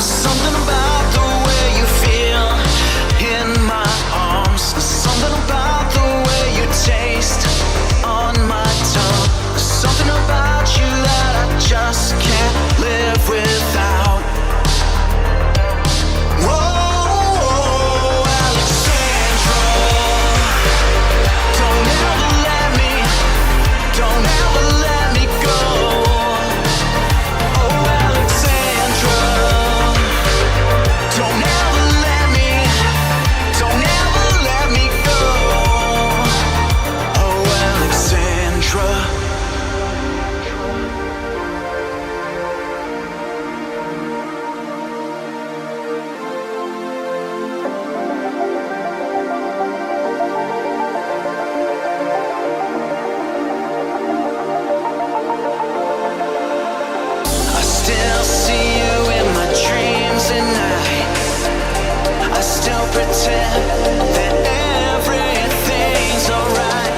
Something about the way you feel in my arms. Something about the way you taste on my tongue. Something about you that I just can't live without. Whoa, Alexandra, don't ever let me go. Oh, Alexandra, don't ever let me go. Oh, Alexandra. I still see you in my dreams at night. I still pretend that everything's alright.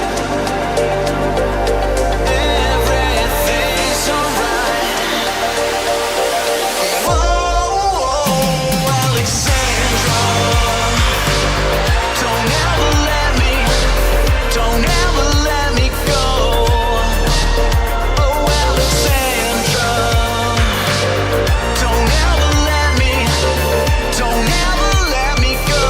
Everything's alright. Whoa, Alexandra, don't ever let me go. Oh, Alexandra, don't ever let me go.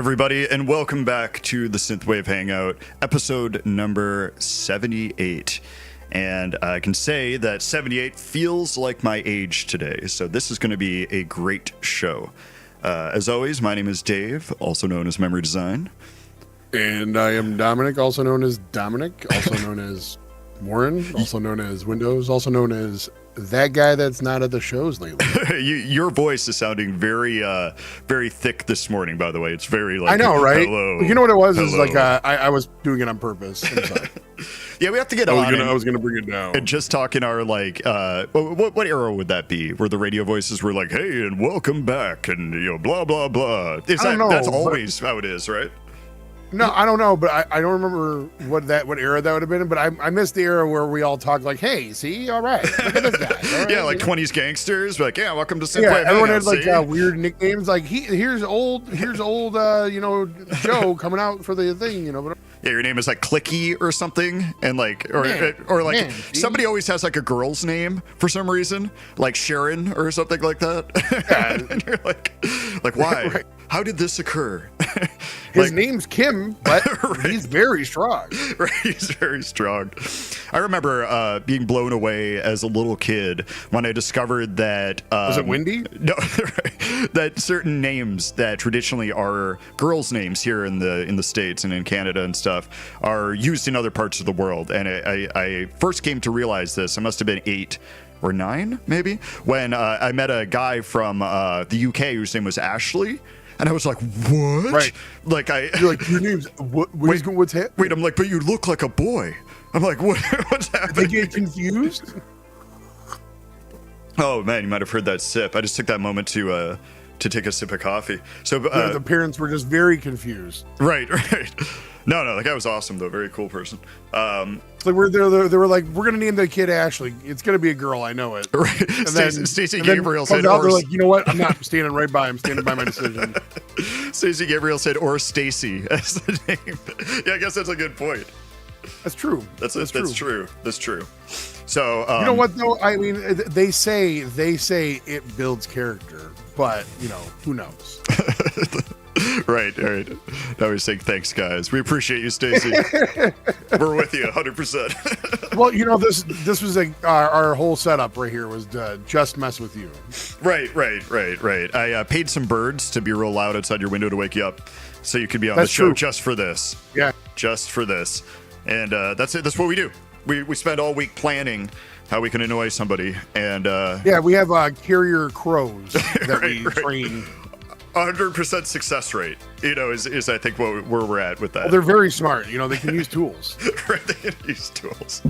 everybody, and welcome back to the Synthwave Hangout, episode number 78. And I can say that 78 feels like my age today, so this is going to be a great show. As always, my name is Dave, also known as Memory Design. And I am Dominic, also known as Dominic, also known as Woren, also known as Windows, also known as that guy that's not at the shows lately. Your voice is sounding very, very thick this morning. By the way, it's very like I know, right? Hello, you know what it was? hello. Is like I was doing it on purpose. I'm sorry. Yeah, we have to get on. I was gonna bring it down and just talk in our like, what era would that be? Where the radio voices were like, "Hey, and welcome back," and blah blah blah. That's always how it is, right? No, I don't know, but I don't remember what era that would have been. But I missed the era where we all talk like, "Hey, see, all right, look at this guy." Right, yeah, like 20s gangsters, like, yeah, welcome to Synthwave. Yeah, everyone had like weird nicknames, like here's old, Joe coming out for the thing, But yeah, your name is like Clicky or something, and like, or like somebody always has like a girl's name for some reason, like Sharon or something like that. Yeah. And you're like why? Right. How did this occur? His name's Kim, but right. He's very strong. Right, he's very strong. I remember being blown away as a little kid when I discovered that was it Wendy? No, that certain names that traditionally are girls' names here in the States and in Canada and stuff are used in other parts of the world. And I first came to realize this. I must have been 8 or 9, maybe, when I met a guy from the UK whose name was Ashley. And I was like, what? Right. Like you're like, your name's what's happening? Wait, I'm like, but you look like a boy. I'm like, what's happening? They get confused? Oh man, you might have heard that sip. I just took that moment to take a sip of coffee. So the parents were just very confused. Right. No, that guy was awesome though. Very cool person. It's like they were like, we're gonna name the kid Ashley. It's gonna be a girl, I know it. Right. And Stacey Gabriel said, they're like, you know what? I'm not standing right by. I'm standing by my decision. Stacey Gabriel said, or Stacy as the name. Yeah, I guess that's a good point. That's true. That's true. That's true. So you know what though? I mean, they say it builds character, but who knows? Right. Now we're saying thanks, guys. We appreciate you, Stacey. We're with you 100%. Well, this was our whole setup right here was to just mess with you. Right. I paid some birds to be real loud outside your window to wake you up, so you could be on the show just for this. Yeah, just for this, and that's it. That's what we do. We spend all week planning how we can annoy somebody, and we have carrier crows that we train. 100% success rate, is I think where we're at with that. Well, they're very smart. They can use tools. Right, they can use tools.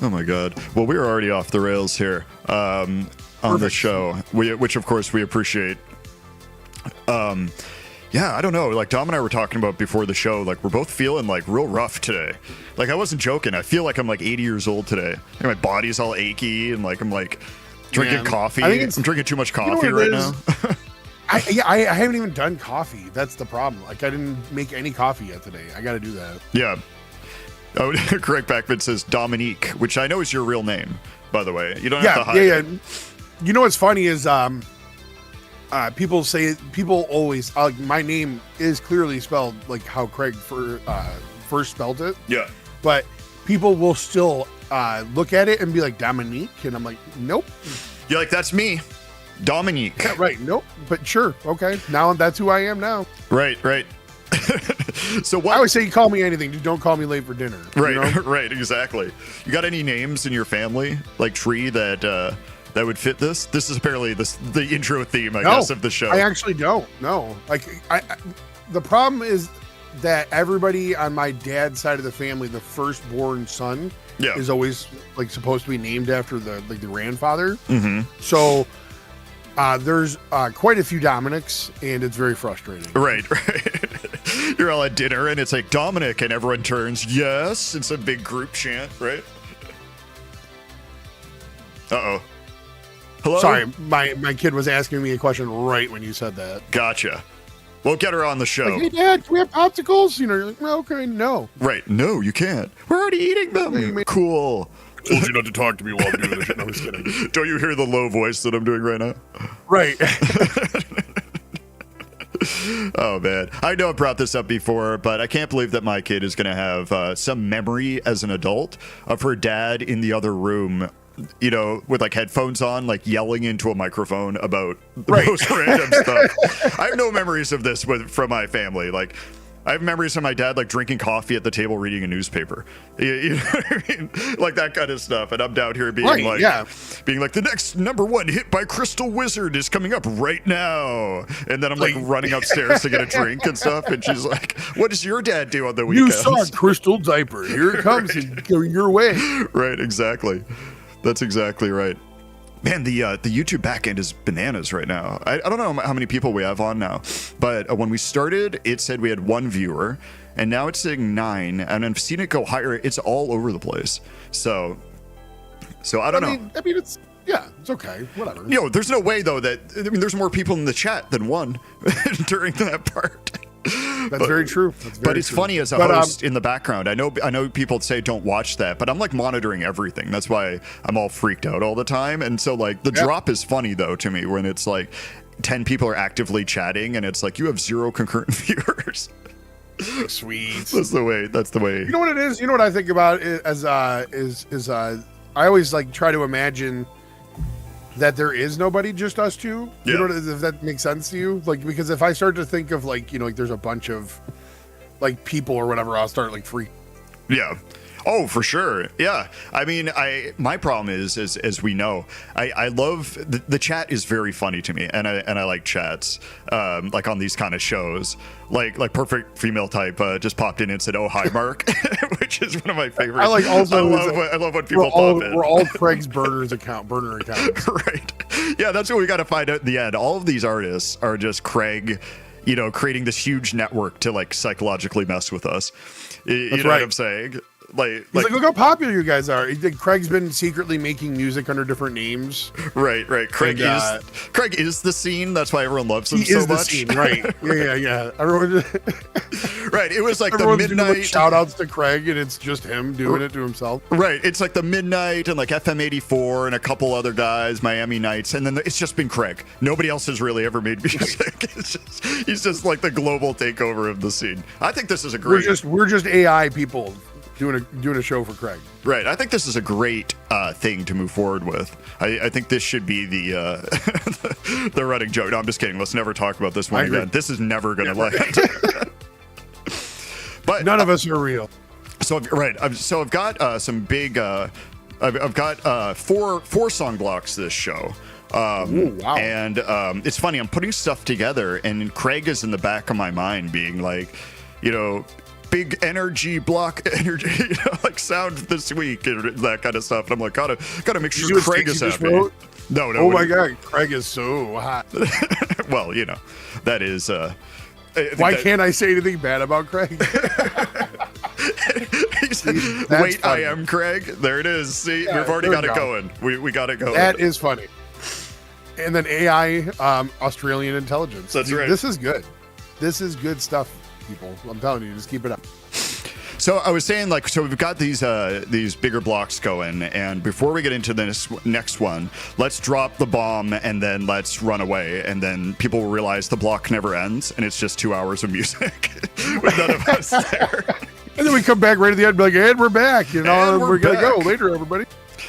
Oh my God. Well, we are already off the rails here on the show, which of course we appreciate. Yeah, I don't know. Like Dom and I were talking about before the show, like we're both feeling like real rough today. Like I wasn't joking. I feel like I'm like 80 years old today. Like, my body's all achy and like I'm like drinking coffee. I'm drinking too much coffee right now. I haven't even done coffee. That's the problem. Like I didn't make any coffee yet today. I got to do that. Yeah. Oh, Correct Backman says Dominique, which I know is your real name, by the way. You don't have to hide it. You know what's funny is people always my name is clearly spelled like how Craig first spelled it. Yeah. But people will still look at it and be like Dominique, and I'm like, nope. You're like, that's me. Dominique. Yeah, right. Nope. But sure. Okay. Now that's who I am now. Right. So what? I always say you call me anything. Just don't call me late for dinner. Right. Right. Exactly. You got any names in your family, like tree, that would fit this? This is apparently the intro theme, I guess, of the show. I actually don't. No. Like the problem is that everybody on my dad's side of the family, the firstborn son, is always like supposed to be named after the grandfather. Mm-hmm. So. There's quite a few Dominics, and it's very frustrating. Right. You're all at dinner, and it's like, Dominic, and everyone turns, yes. It's a big group chant, right? Uh-oh. Hello? Sorry, my kid was asking me a question right when you said that. Gotcha. We'll get her on the show. Like, hey, Dad, can we have popsicles? You're like, well, okay, no. Right. No, you can't. We're already eating them. Cool. I told you not to talk to me while I'm doing this shit. No, I'm just kidding. Don't you hear the low voice that I'm doing right now? Right. Oh man, I know I brought this up before, but I can't believe that my kid is going to have some memory as an adult of her dad in the other room, you know, with like headphones on, like yelling into a microphone about the most random stuff. I have no memories of this from my family. Like, I have memories of my dad like drinking coffee at the table, reading a newspaper. You know what I mean? Like that kind of stuff. And I'm down here being being like, the next #1 hit by Crystal Wizard is coming up right now. And then I'm like running upstairs to get a drink and stuff. And she's like, what does your dad do on the weekends? You saw Crystal Diaper. Here it comes your way. Right, exactly. That's exactly right. Man, the YouTube backend is bananas right now. I don't know how many people we have on now, but when we started, it said we had 1 viewer, and now it's saying 9, and I've seen it go higher. It's all over the place. So I don't know. I mean, it's okay, whatever. You know, there's no way though that there's more people in the chat than 1 during that part. That's very true. But it's funny as a host in the background. I know people say don't watch that, but I'm like monitoring everything. That's why I'm all freaked out all the time. And so like the drop is funny though to me when it's like 10 people are actively chatting and it's like you have 0 concurrent viewers. Sweet. That's the way. You know what it is? You know what I think about it as I always like try to imagine that there is nobody, just us two. You know, if that makes sense to you, like, because if I start to think of like, you know, like there's a bunch of like people or whatever, I'll start like freak. Yeah. Oh, for sure. Yeah. I mean, my problem is, as we know, I love the chat is very funny to me, and I like chats, like on these kind of shows, like Perfect Female Type just popped in and said, "Oh, hi, Mark," which is one of my favorites. I like also. I love when people pop in. We're all Craig's burner accounts. Right. Yeah, that's what we got to find out in the end. All of these artists are just Craig, you know, creating this huge network to like psychologically mess with us. You know what I'm saying? Like, look how popular you guys are. Craig's been secretly making music under different names. Right. Craig is the scene. That's why everyone loves him so much. Scene, right? Yeah. Everyone. Right. It was like the midnight shout outs to Craig, and it's just him doing it to himself. Right. It's like the Midnight and like FM 84 and a couple other guys, Miami Nights, and then it's just been Craig. Nobody else has really ever made music. He's just like the global takeover of the scene. I think this is a great. We're just AI people. Doing a show for Craig. Right. I think this is a great thing to move forward with. I think this should be the the running joke. No, I'm just kidding. Let's never talk about this one again. This is never going to land. But none of us are real. So I've got some big. I've got four song blocks this show. Ooh, wow. And it's funny. I'm putting stuff together, and Craig is in the back of my mind, being like, you know, big energy block energy, you know, like sound this week and that kind of stuff. And I'm like, gotta make sure Craig is happy. No. Oh my God, Craig is so hot. Well, you know, that is. Why can't I say anything bad about Craig? Wait, funny. I am Craig. There it is. See, we've already got it going. We got it going. That is funny. And then AI, Australian intelligence. That's right. This is good. This is good stuff. People, I'm telling you, just keep it up. So I was saying, like, so we've got these bigger blocks going, and before we get into this next one, let's drop the bomb and then let's run away, and then people will realize the block never ends, and it's just 2 hours of music with none of us there. And then we come back right at the end, and be like, and we're back, you know, and we're gonna go later, everybody.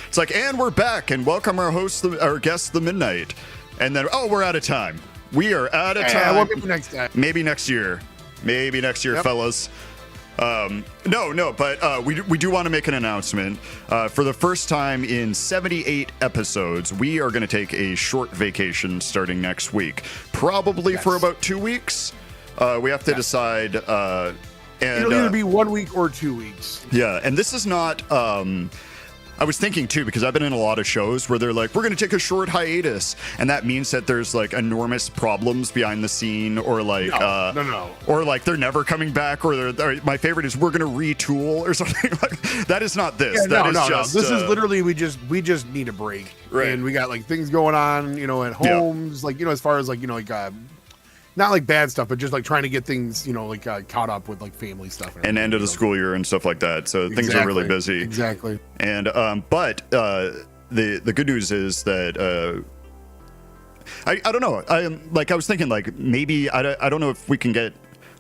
It's like, and we're back, and welcome our host, our guest, the Midnight, and then we're out of time. We are out of time. Well, maybe next time. Maybe next year. Maybe next year, fellas. But we do want to make an announcement. For the first time in 78 episodes, we are going to take a short vacation starting next week. Probably for about 2 weeks. We have to decide. And it'll either be 1 week or 2 weeks. Yeah, and this is not... I was thinking too, because I've been in a lot of shows where they're like, we're going to take a short hiatus. And that means that there's like enormous problems behind the scene, or like, no. Or like they're never coming back, or my favorite is we're going to retool or something like that. That is not this. Yeah, no. This is literally, we just need a break. Right. And we got like things going on, you know, at homes, like, you know, as far as like, you know, like, not like bad stuff, but just like trying to get things, you know, like caught up with like family stuff and end of the school year and stuff like that. So things are really busy. Exactly. And but the good news is that I don't know. I was thinking like maybe I don't know if we can get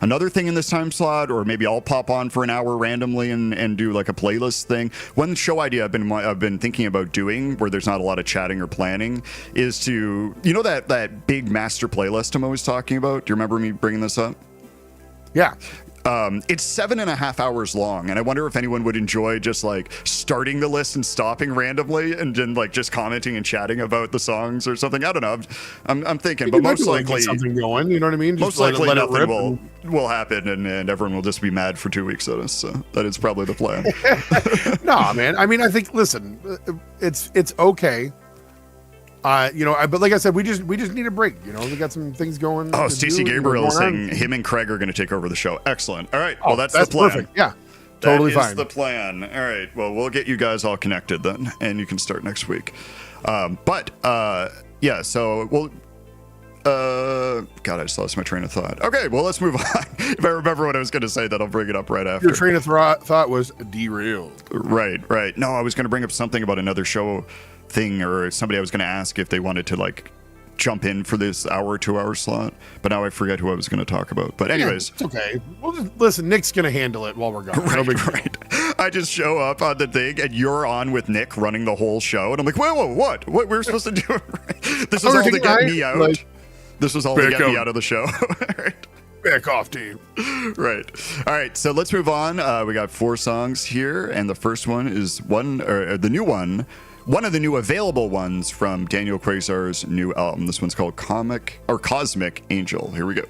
another thing in this time slot, or maybe I'll pop on for an hour randomly and do like a playlist thing. One show idea I've been thinking about doing, where there's not a lot of chatting or planning, is to, you know, that big master playlist I'm always talking about. Do you remember me bringing this up? Yeah. It's 7.5 hours long, and I wonder if anyone would enjoy just like starting the list and stopping randomly and then like just commenting and chatting about the songs or something. I don't know. I'm thinking, but most likely something going. You know what I mean? Just most likely nothing will happen, and everyone will just be mad for 2 weeks at us. So that is probably the plan. No, man. I mean, I think. Listen, it's okay. You know, but like I said, we just need a break. You know, we got some things going. Oh, Stacey Gabriel is saying him and Craig are going to take over the show. Excellent. All right. Well, that's the plan. Perfect. Yeah. Totally fine. That is the plan. All right. Well, we'll get you guys all connected then, and you can start next week. Yeah. So we'll. God, I just lost my train of thought. Okay. Well, let's move on. If I remember what I was going to say, then I'll bring it up right after. Your train of thought was derailed. Right. No, I was going to bring up something about another show thing, or somebody I was going to ask if they wanted to like jump in for this 2 hour slot, but now I forget who I was going to talk about. But anyways, it's okay. We'll just listen. Nick's going to handle it while we're gone. Right. I just show up on the thing, and you're on with Nick running the whole show, and I'm like, whoa, what? What we're supposed to do? This was all to get me out. Like, this was all to get me out of the show. Right. Back off, team. Right. All right. So let's move on. We got 4 songs here, and the first one is one of the new available ones from Daniel Quasar's new album. This one's called Cosmic Angel. Here we go.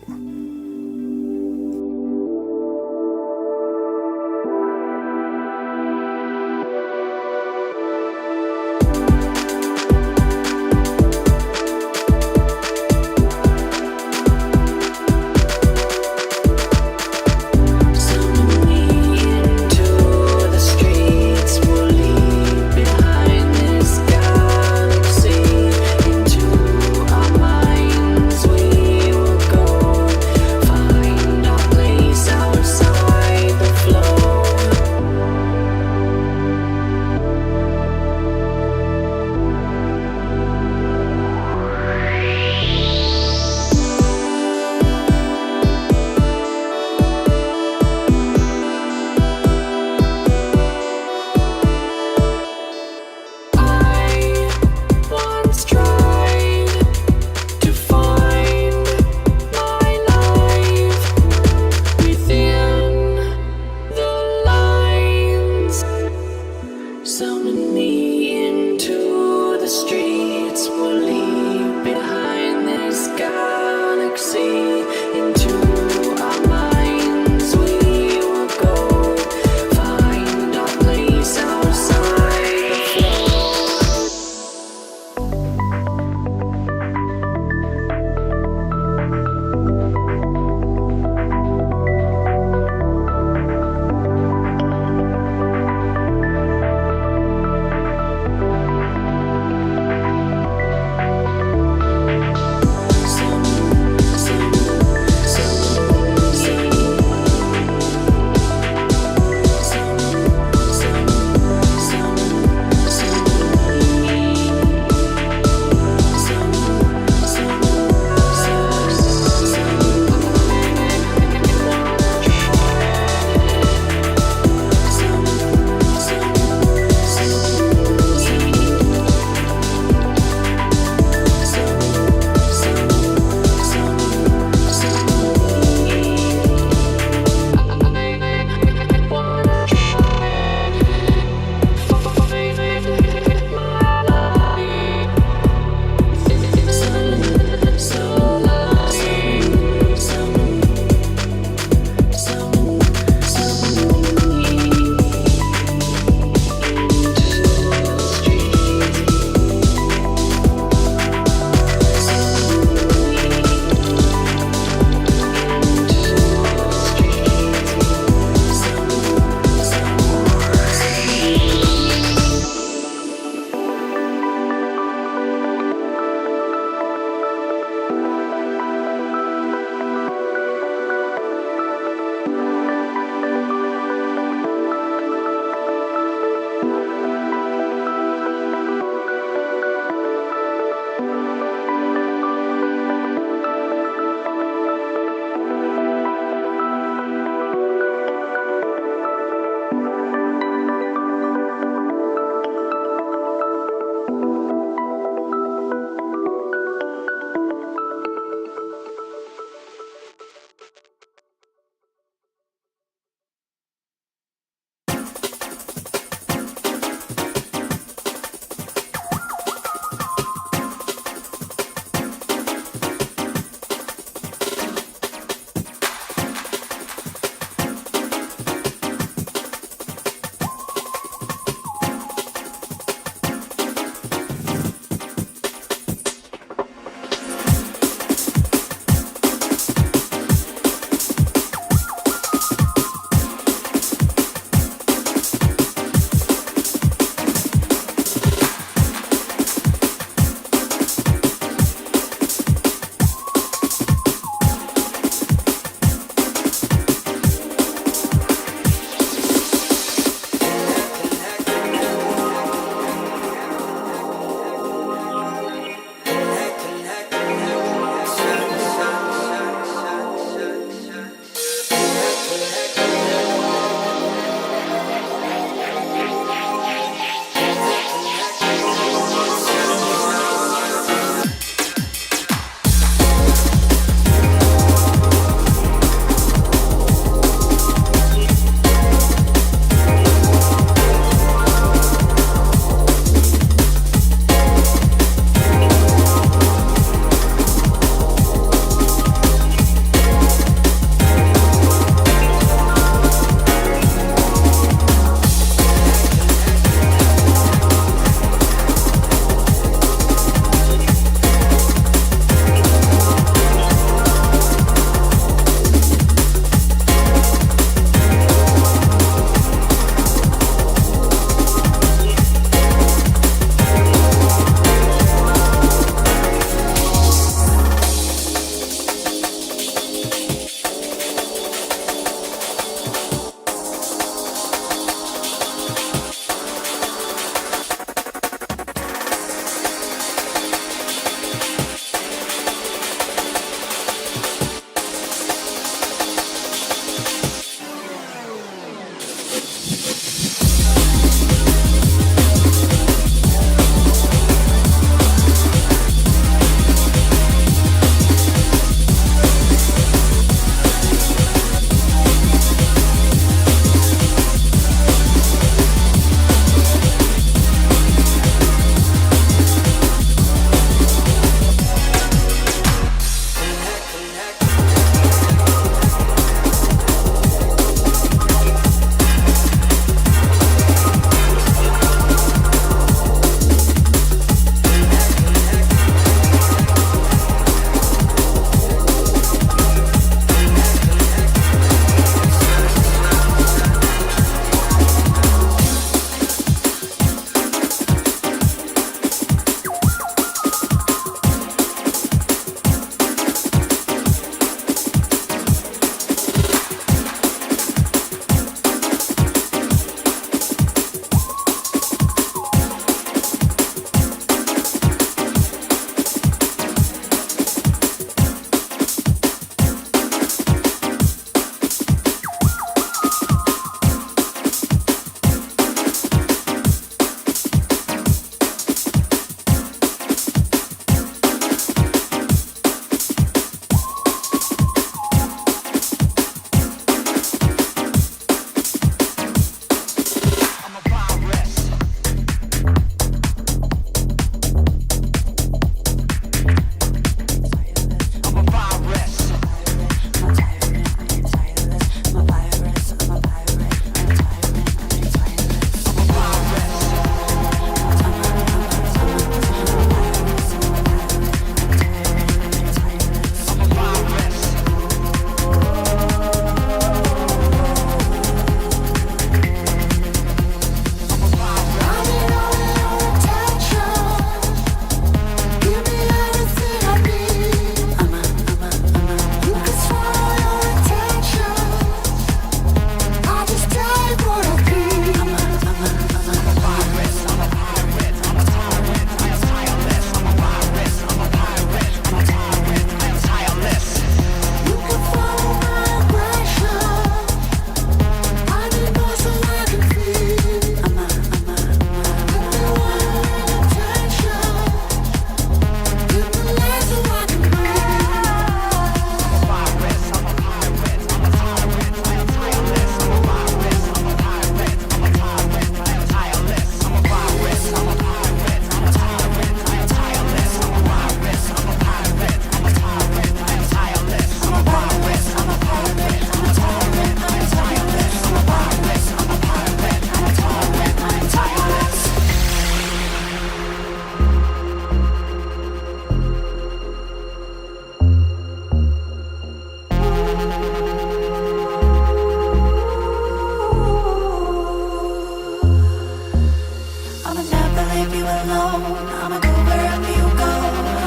you alone. I'ma go wherever you go.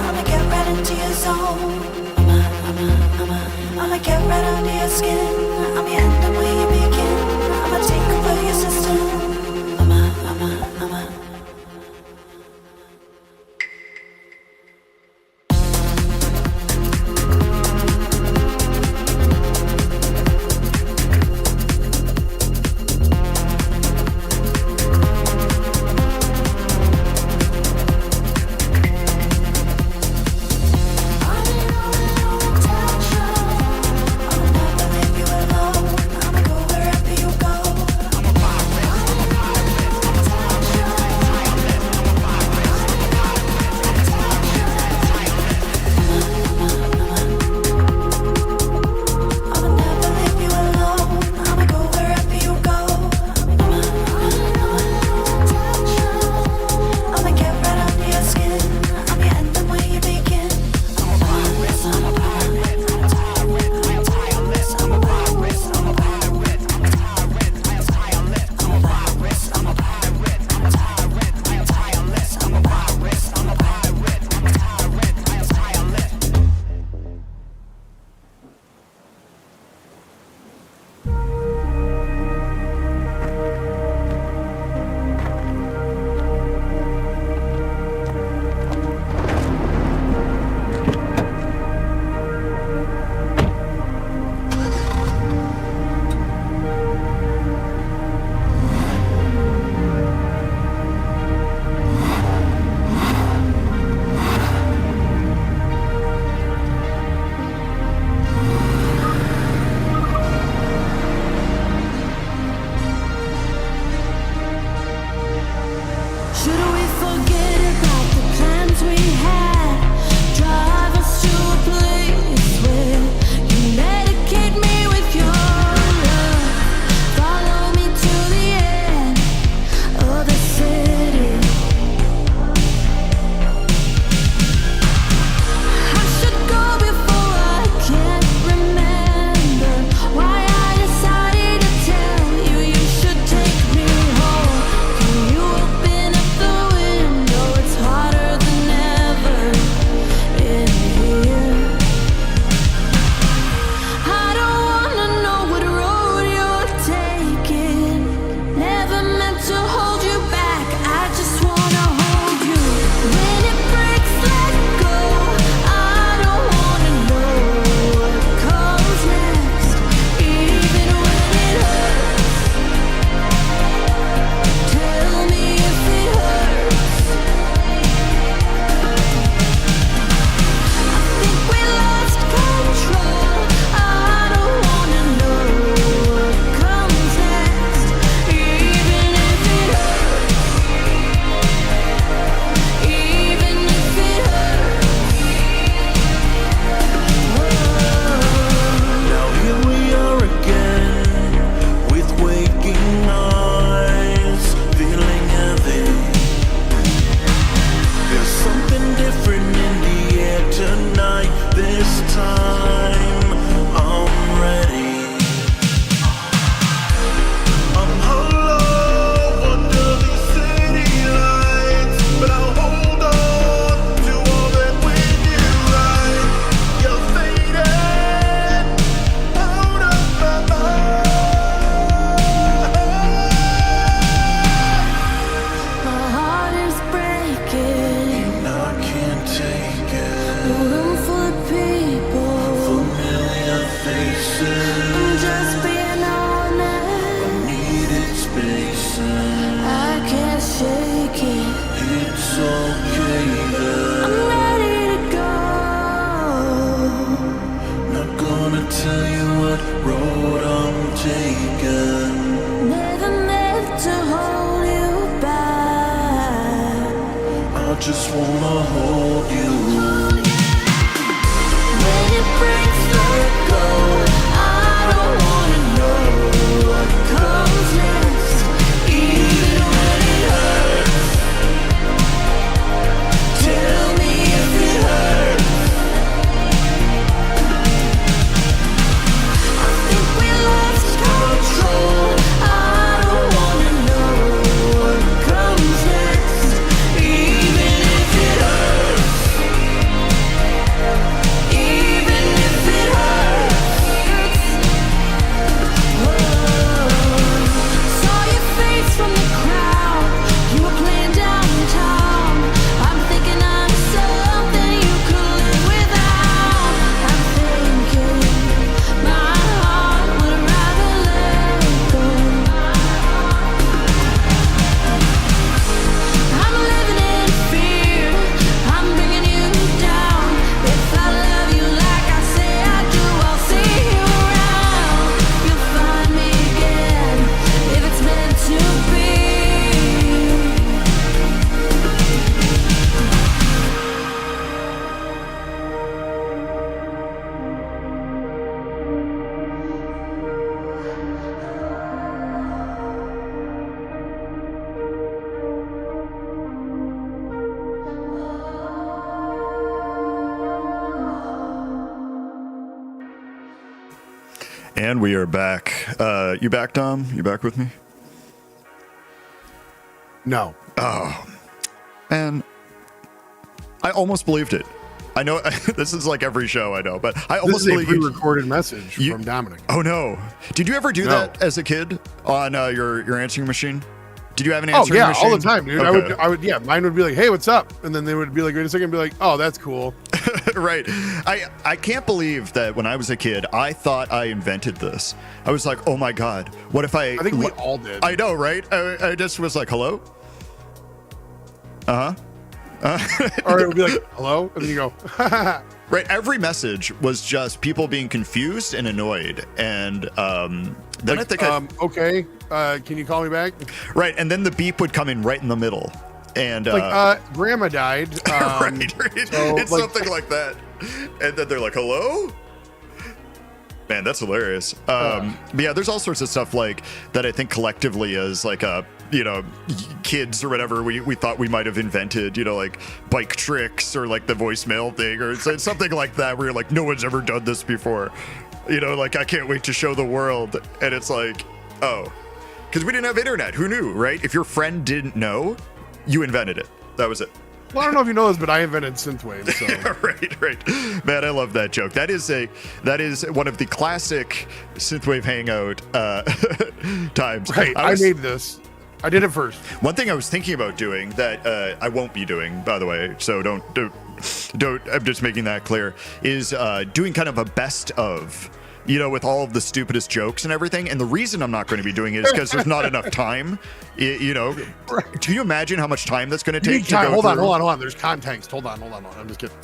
I'ma get right into your zone. I'ma get right under your skin. I'm your end and where you begin. I'ma take over your system. Just wanna hold you. And we are back. You back, Dom? You back with me? No. Oh, and I almost believed it. I know this is like every show I know, but I almost This is a believed pre-recorded message from Dominic. Oh no! Did you ever do that as a kid on your answering machine? Did you have an Oh answering yeah, machine? all the time, dude. Okay. I would, yeah. Mine would be like, "Hey, what's up?" And then they would be like, "Wait a second," and be like, "Oh, that's cool." Right. I can't believe that when I was a kid, I thought I invented this. I was like, oh my God, what if I think we all did. I know, right? I just was like, hello? Or it would be like, "Hello," and then you go, Right. Every message was just people being confused and annoyed. And then like, I think "Okay, can you call me back?" right. And then the beep would come in right in the middle. And Like, Grandma died. right. So, It's something like that. And then they're like, hello? Man, that's hilarious. But yeah, there's all sorts of stuff like that I think collectively as like kids or whatever we thought we might have invented, like bike tricks or like the voicemail thing or it's something like that where you're like, no one's ever done this before. Like I can't wait to show the world. And it's like, oh, because we didn't have internet. Who knew, right? If your friend didn't know, you invented it. That was it. Well, I don't know if you know this, but I invented Synthwave. So. Right. Man, I love that joke. That is one of the classic Synthwave Hangout times. Right. I made this. I did it first. One thing I was thinking about doing that I won't be doing, by the way, so don't. I'm just making that clear. Is doing kind of a best of. With all of the stupidest jokes and everything. And the reason I'm not going to be doing it is because there's not enough time. Right. Can you imagine how much time that's going to take? Hold on. There's context. Hold on. I'm just kidding.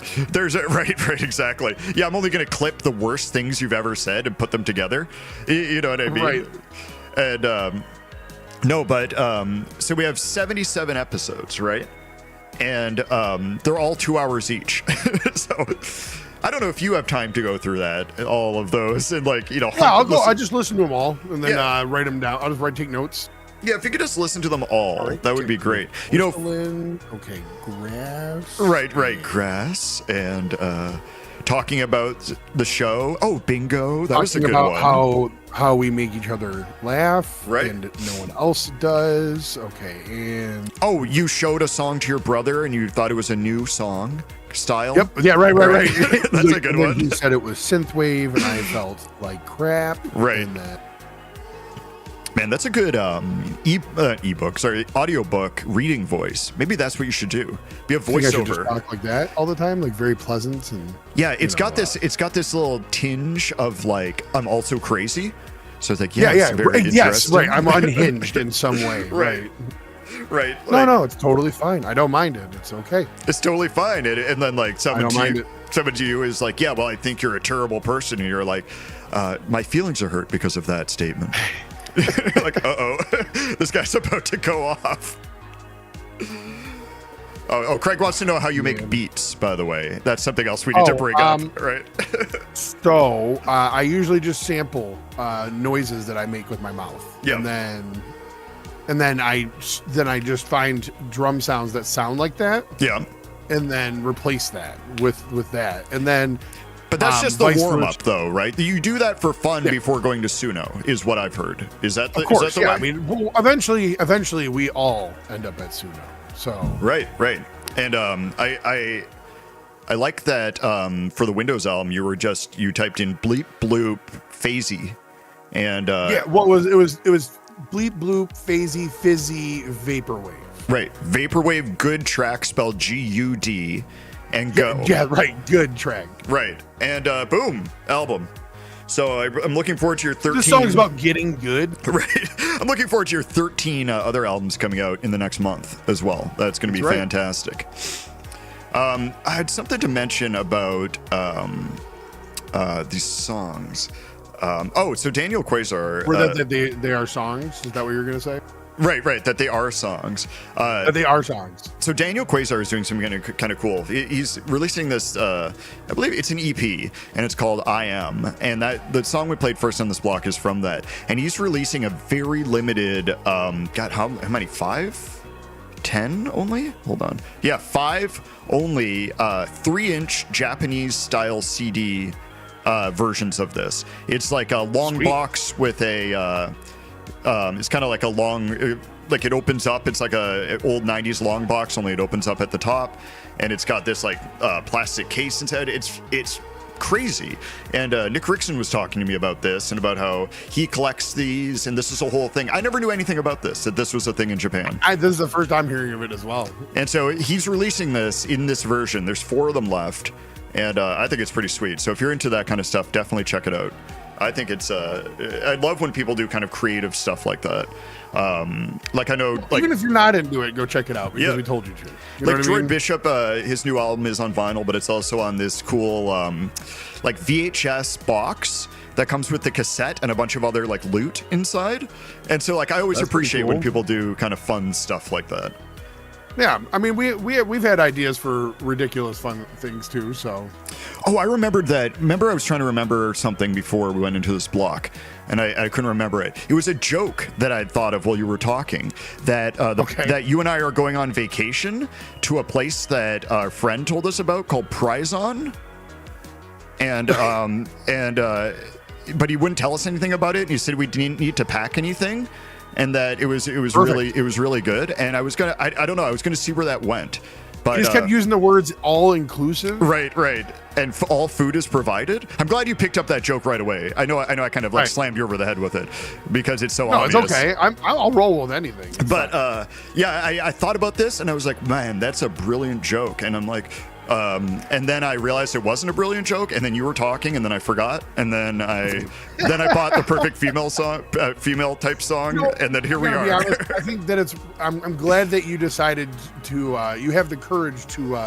Right, exactly. Yeah, I'm only going to clip the worst things you've ever said and put them together. You know what I mean? Right. And so we have 77 episodes, right? And they're all 2 hours each. So I don't know if you have time to go through all of those, and Yeah, I'll go. I just listen to them all, and then write them down. I'll just take notes. Yeah, if you could just listen to them all, that would be great. Okay, grass. Right, grass, and talking about the show. Oh, bingo, that was a good one. How we make each other laugh, right? And no one else does. Okay, and you showed a song to your brother, and you thought it was a new song. Style. Yep. Yeah. Right. That's a good one. He said it was synthwave, and I felt like crap. Right. Man, that's a good audiobook reading voice. Maybe that's what you should do. Be a voiceover. I should just talk like that all the time, like very pleasant and. Yeah, it's got this little tinge of like I'm also crazy. So it's like yes, right. I'm unhinged in some way. Right. Right. No, it's totally fine. I don't mind it. It's okay. It's totally fine. And then like someone to you is like, yeah, well, I think you're a terrible person. And you're like, my feelings are hurt because of that statement. Like, this guy's about to go off. Oh, Craig wants to know how you make beats, by the way. That's something else we need to bring up, right? So I usually just sample noises that I make with my mouth. Yeah. And then I just find drum sounds that sound like that. Yeah. And then replace that with that. And then but that's just the warm up though, right? You do that for fun before going to Suno, is what I've heard. Is that the way? I mean, eventually we all end up at Suno. So Right. And I like that for the Windows album you typed in bleep bloop phasey. And it was bleep bloop phasey fizzy vaporwave. Right. Vaporwave, good track spelled G-U-D and go. Yeah, right. Good track. Right. And boom, album. So I'm looking forward to your 13. This song's about getting good. Right. I'm looking forward to your 13 other albums coming out in the next month as well. That's going to be fantastic. I had something to mention about these songs. So Daniel Quasar. They are songs? Is that what you're going to say? Right. That they are songs. That they are songs. So Daniel Quasar is doing something kind of cool. He's releasing this, I believe it's an EP, and it's called I Am. And the song we played first on this block is from that. And he's releasing a very limited, how many? 5? 10 only? Hold on. Yeah, 5 only 3-inch Japanese style CD versions of this. It's like a long box with a. It's kind of like a long. Like it opens up. It's like a old 90s long box, only it opens up at the top, and it's got this like plastic case inside. It's crazy. And Nick Rickson was talking to me about this and about how he collects these, and this is a whole thing. I never knew anything about this, that this was a thing in Japan. This is the first I'm hearing of it as well. And so he's releasing this in this version. There's 4 of them left, and I think it's pretty sweet. So if you're into that kind of stuff, definitely check it out. I think it's I love when people do kind of creative stuff like that. Like I know, like, even if you're not into it, go check it out because we told you to. You know like what Jordan I mean? Bishop, his new album is on vinyl, but it's also on this cool like VHS box that comes with the cassette and a bunch of other like loot inside. And so like I always appreciate when people do kind of fun stuff like that. Yeah, I mean we've had ideas for ridiculous fun things too. So, oh, I remembered that. Remember, I was trying to remember something before we went into this block, and I couldn't remember it. It was a joke that I'd thought of while you were talking. That that you and I are going on vacation to a place that a friend told us about called Prizon, and but he wouldn't tell us anything about it. And he said we didn't need to pack anything. And that it was really good, and I was gonna I don't know, I was gonna see where that went, but you just kept using the words all inclusive. Right, and all food is provided. I'm glad you picked up that joke right away. I know I kind of like slammed you over the head with it because it's so obvious. It's okay. I'll roll with anything. But I thought about this and I was like, man, that's a brilliant joke, and I'm like. And then I realized it wasn't a brilliant joke, and then you were talking, and then I forgot, and then I bought the perfect female type song, and then here we are. Honest, I think that I'm glad that you decided to. You have the courage to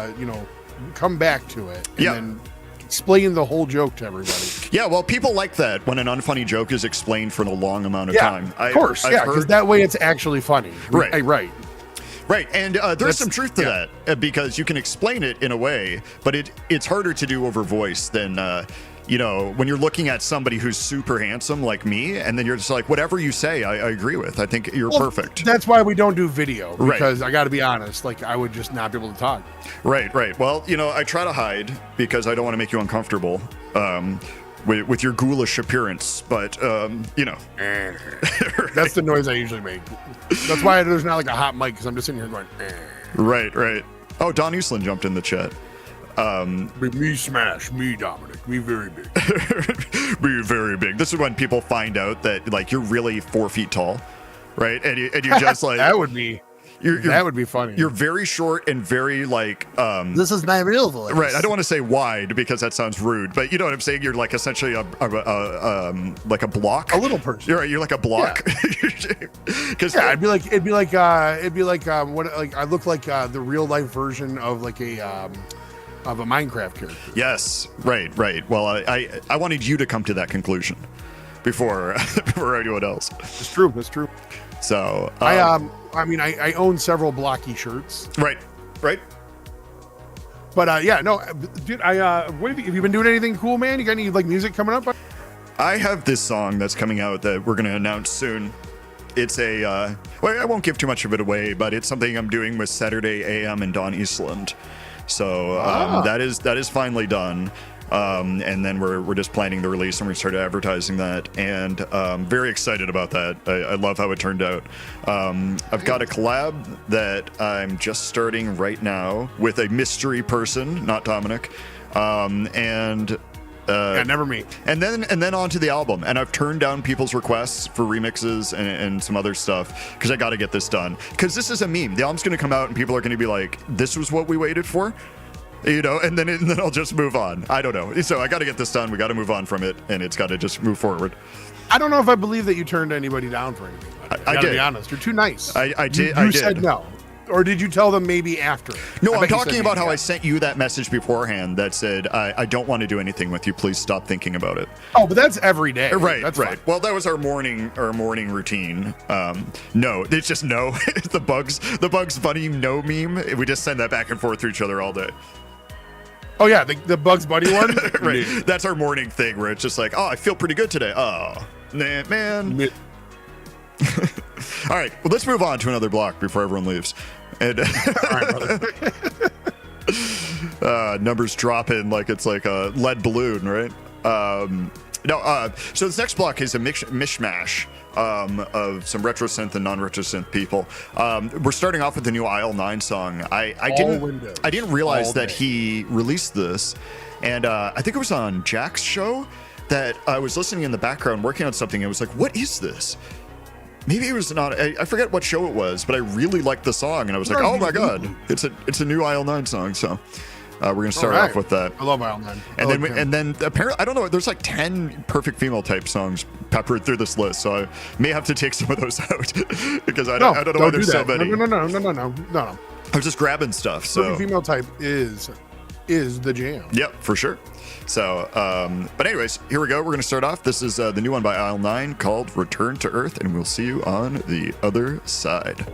come back to it, and then explain the whole joke to everybody. Yeah, well, people like that when an unfunny joke is explained for a long amount of time. Of course, because that way it's actually funny. Right. Right, and there's some truth to that because you can explain it in a way, but it's harder to do over voice than, when you're looking at somebody who's super handsome like me, and then you're just like, whatever you say, I agree with. I think you're perfect. That's why we don't do video, because I got to be honest, like I would just not be able to talk. Right. Well, I try to hide because I don't want to make you uncomfortable. With your ghoulish appearance, but that's the noise I usually make. That's why there's not like a hot mic, because I'm just sitting here going. Right. Oh, Don Eastland jumped in the chat. Me smash, me Dominic, me very big. Me very big. This is when people find out that like you're really 4 feet tall, right? And you just like that would be. That would be funny. You're very short and very like. This is my real voice. Right. I don't want to say wide because that sounds rude, but you know what I'm saying. You're like essentially like a block. A little person. You're right. You're like a block. Because it'd be like what like I look like the real life version of like a Minecraft character. Yes. Right. Well, I wanted you to come to that conclusion before anyone else. It's true. That's true. So I own several blocky shirts. Right. But dude, have you been doing anything cool, man? You got any like music coming up? I have this song that's coming out that we're going to announce soon. It's I won't give too much of it away, but it's something I'm doing with Saturday AM and Don Eastland. So that is finally done. And then we're just planning the release, and we started advertising that, and very excited about that. I love how it turned out. I've got a collab that I'm just starting right now with a mystery person, not Dominic, and never me. And then onto the album, and I've turned down people's requests for remixes and some other stuff because I got to get this done, because this is a meme. The album's going to come out and people are going to be like, this was what we waited for. And then I'll just move on. I don't know. So I got to get this done. We got to move on from it, and it's got to just move forward. I don't know if I believe that you turned anybody down for anything. I gotta be honest. You're too nice. I did. You said no. Or did you tell them maybe after? No, I'm talking about how I sent you that message beforehand that said, I don't want to do anything with you. Please stop thinking about it. Oh, but that's every day. Right, that's right. Fine. Well, that was our morning routine. No, it's just no. the Bugs Bunny no meme. We just send that back and forth to each other all day. Oh yeah, the Bugs Bunny one. Right. That's our morning thing where it's just like, oh, I feel pretty good today. Oh, man. All right, well, let's move on to another block before everyone leaves. And all right, brother. Numbers dropping like it's like a lead balloon, right? So this next block is a mishmash of some RetroSynth and non-RetroSynth people. We're starting off with the new Aisle 9 song. I didn't realize that he released this, and I think it was on Jack's show that I was listening in the background working on something. And I was like, what is this? Maybe it was not. I forget what show it was, but I really liked the song, and I was like, oh my god, it's a new Aisle 9 song. So. We're gonna start off with that. I love Aisle 9. And then apparently, I don't know. There's like 10 perfect female type songs peppered through this list, so I may have to take some of those out because I don't know why there's so many. No. I was just grabbing stuff. So perfect female type is the jam. Yep, for sure. So, but anyways, here we go. We're gonna start off. This is the new one by Aisle 9 called "Return to Earth," and we'll see you on the other side.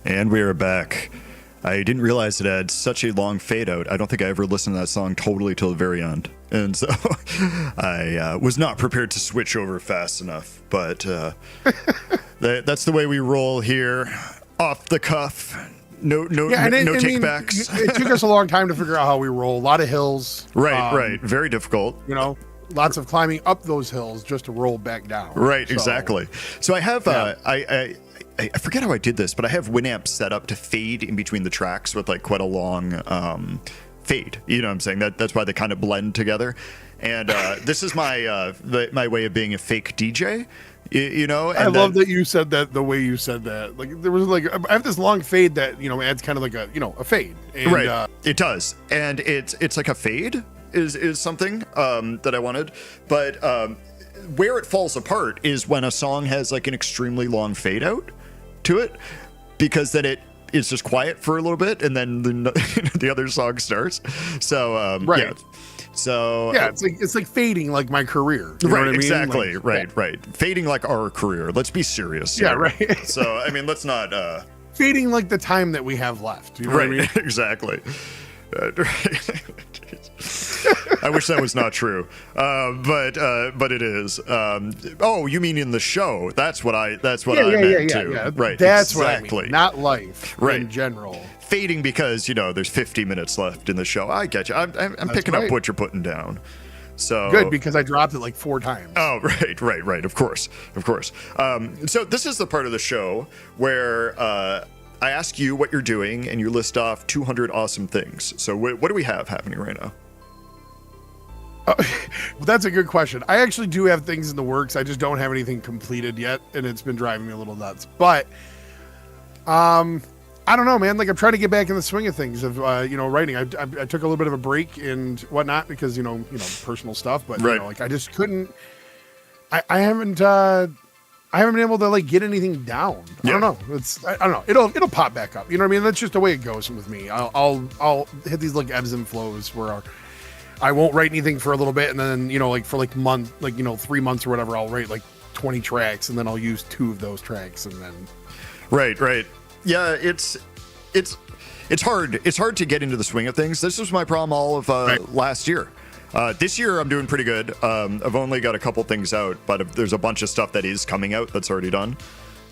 And we are back. I didn't realize it had such a long fade out. I don't think I ever listened to that song totally till the very end. And so I was not prepared to switch over fast enough. But that's the way we roll here. Off the cuff. No takebacks. It took us a long time to figure out how we roll. A lot of hills. Right. Very difficult. You know, lots of climbing up those hills just to roll back down. Right, exactly. So I have, I forget how I did this, but I have Winamp set up to fade in between the tracks with like quite a long fade. You know what I'm saying? That's why they kind of blend together. And this is my my way of being a fake DJ. You know, and I love that you said that the way you said that. Like there was like I have this long fade that adds kind of like a fade. And, right, it does, and it's like a fade is something that I wanted, but where it falls apart is when a song has like an extremely long fade out to it, because then it is just quiet for a little bit, and then the other song starts. So right. Yeah. So yeah, it's like fading like my career. You know what I mean? Exactly. Like, right. Fading like our career. Let's be serious. Yeah, right. So I mean, let's not fading like the time that we have left. You know what I mean? Exactly. I wish that was not true, but it is. Oh, you mean in the show? That's what I meant too. Yeah. Right. That's exactly. what I mean. Not life in general. Fading because there's 50 minutes left in the show. I get you. I'm picking up what you're putting down. So good, because I dropped it like 4 times. Oh, right. Of course. So this is the part of the show where I ask you what you're doing, and you list off 200 awesome things. So what do we have happening right now? That's a good question. I actually do have things in the works. I just don't have anything completed yet, and it's been driving me a little nuts. But I don't know, man. Like I'm trying to get back in the swing of things of writing. I took a little bit of a break and whatnot because personal stuff. But I just couldn't. I haven't been able to like get anything down. Yeah. I don't know. I don't know. It'll pop back up. You know what I mean? That's just the way it goes with me. I'll hit these like ebbs and flows where I won't write anything for a little bit, and then for 3 months or whatever, I'll write like 20 tracks, and then I'll use 2 of those tracks, and then. Right. Yeah, it's hard. It's hard to get into the swing of things. This was my problem all of last year. This year I'm doing pretty good. I've only got a couple things out, but there's a bunch of stuff that is coming out that's already done.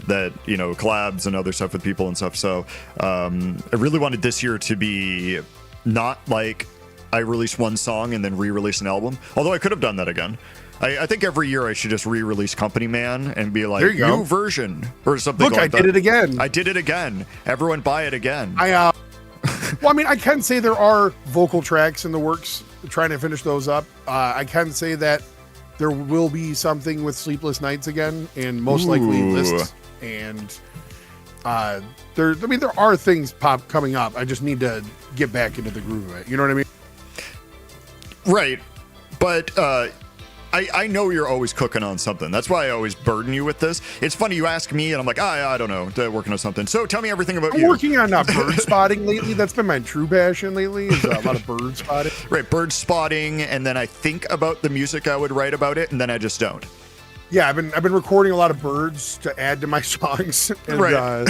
That collabs and other stuff with people and stuff. So I really wanted this year to be not like I release one song and then re-release an album. Although I could have done that again. I think every year I should just re-release Company Man and be like, new version or something. Look, like that. I did it again. I did it again. Everyone buy it again. Well, I mean, I can say there are vocal tracks in the works, trying to finish those up. I can say that there will be something with Sleepless Nights again, and most likely lists. And there are things coming up. I just need to get back into the groove of it. You know what I mean? Right. But I know you're always cooking on something. That's why I always burden you with this. It's funny, you ask me, and I'm like, I don't know, working on something. So tell me everything about you. I'm working on bird spotting lately. That's been my true passion lately, is a lot of bird spotting. Right, bird spotting, and then I think about the music I would write about it, and then I just don't. Yeah, I've been recording a lot of birds to add to my songs. And, right.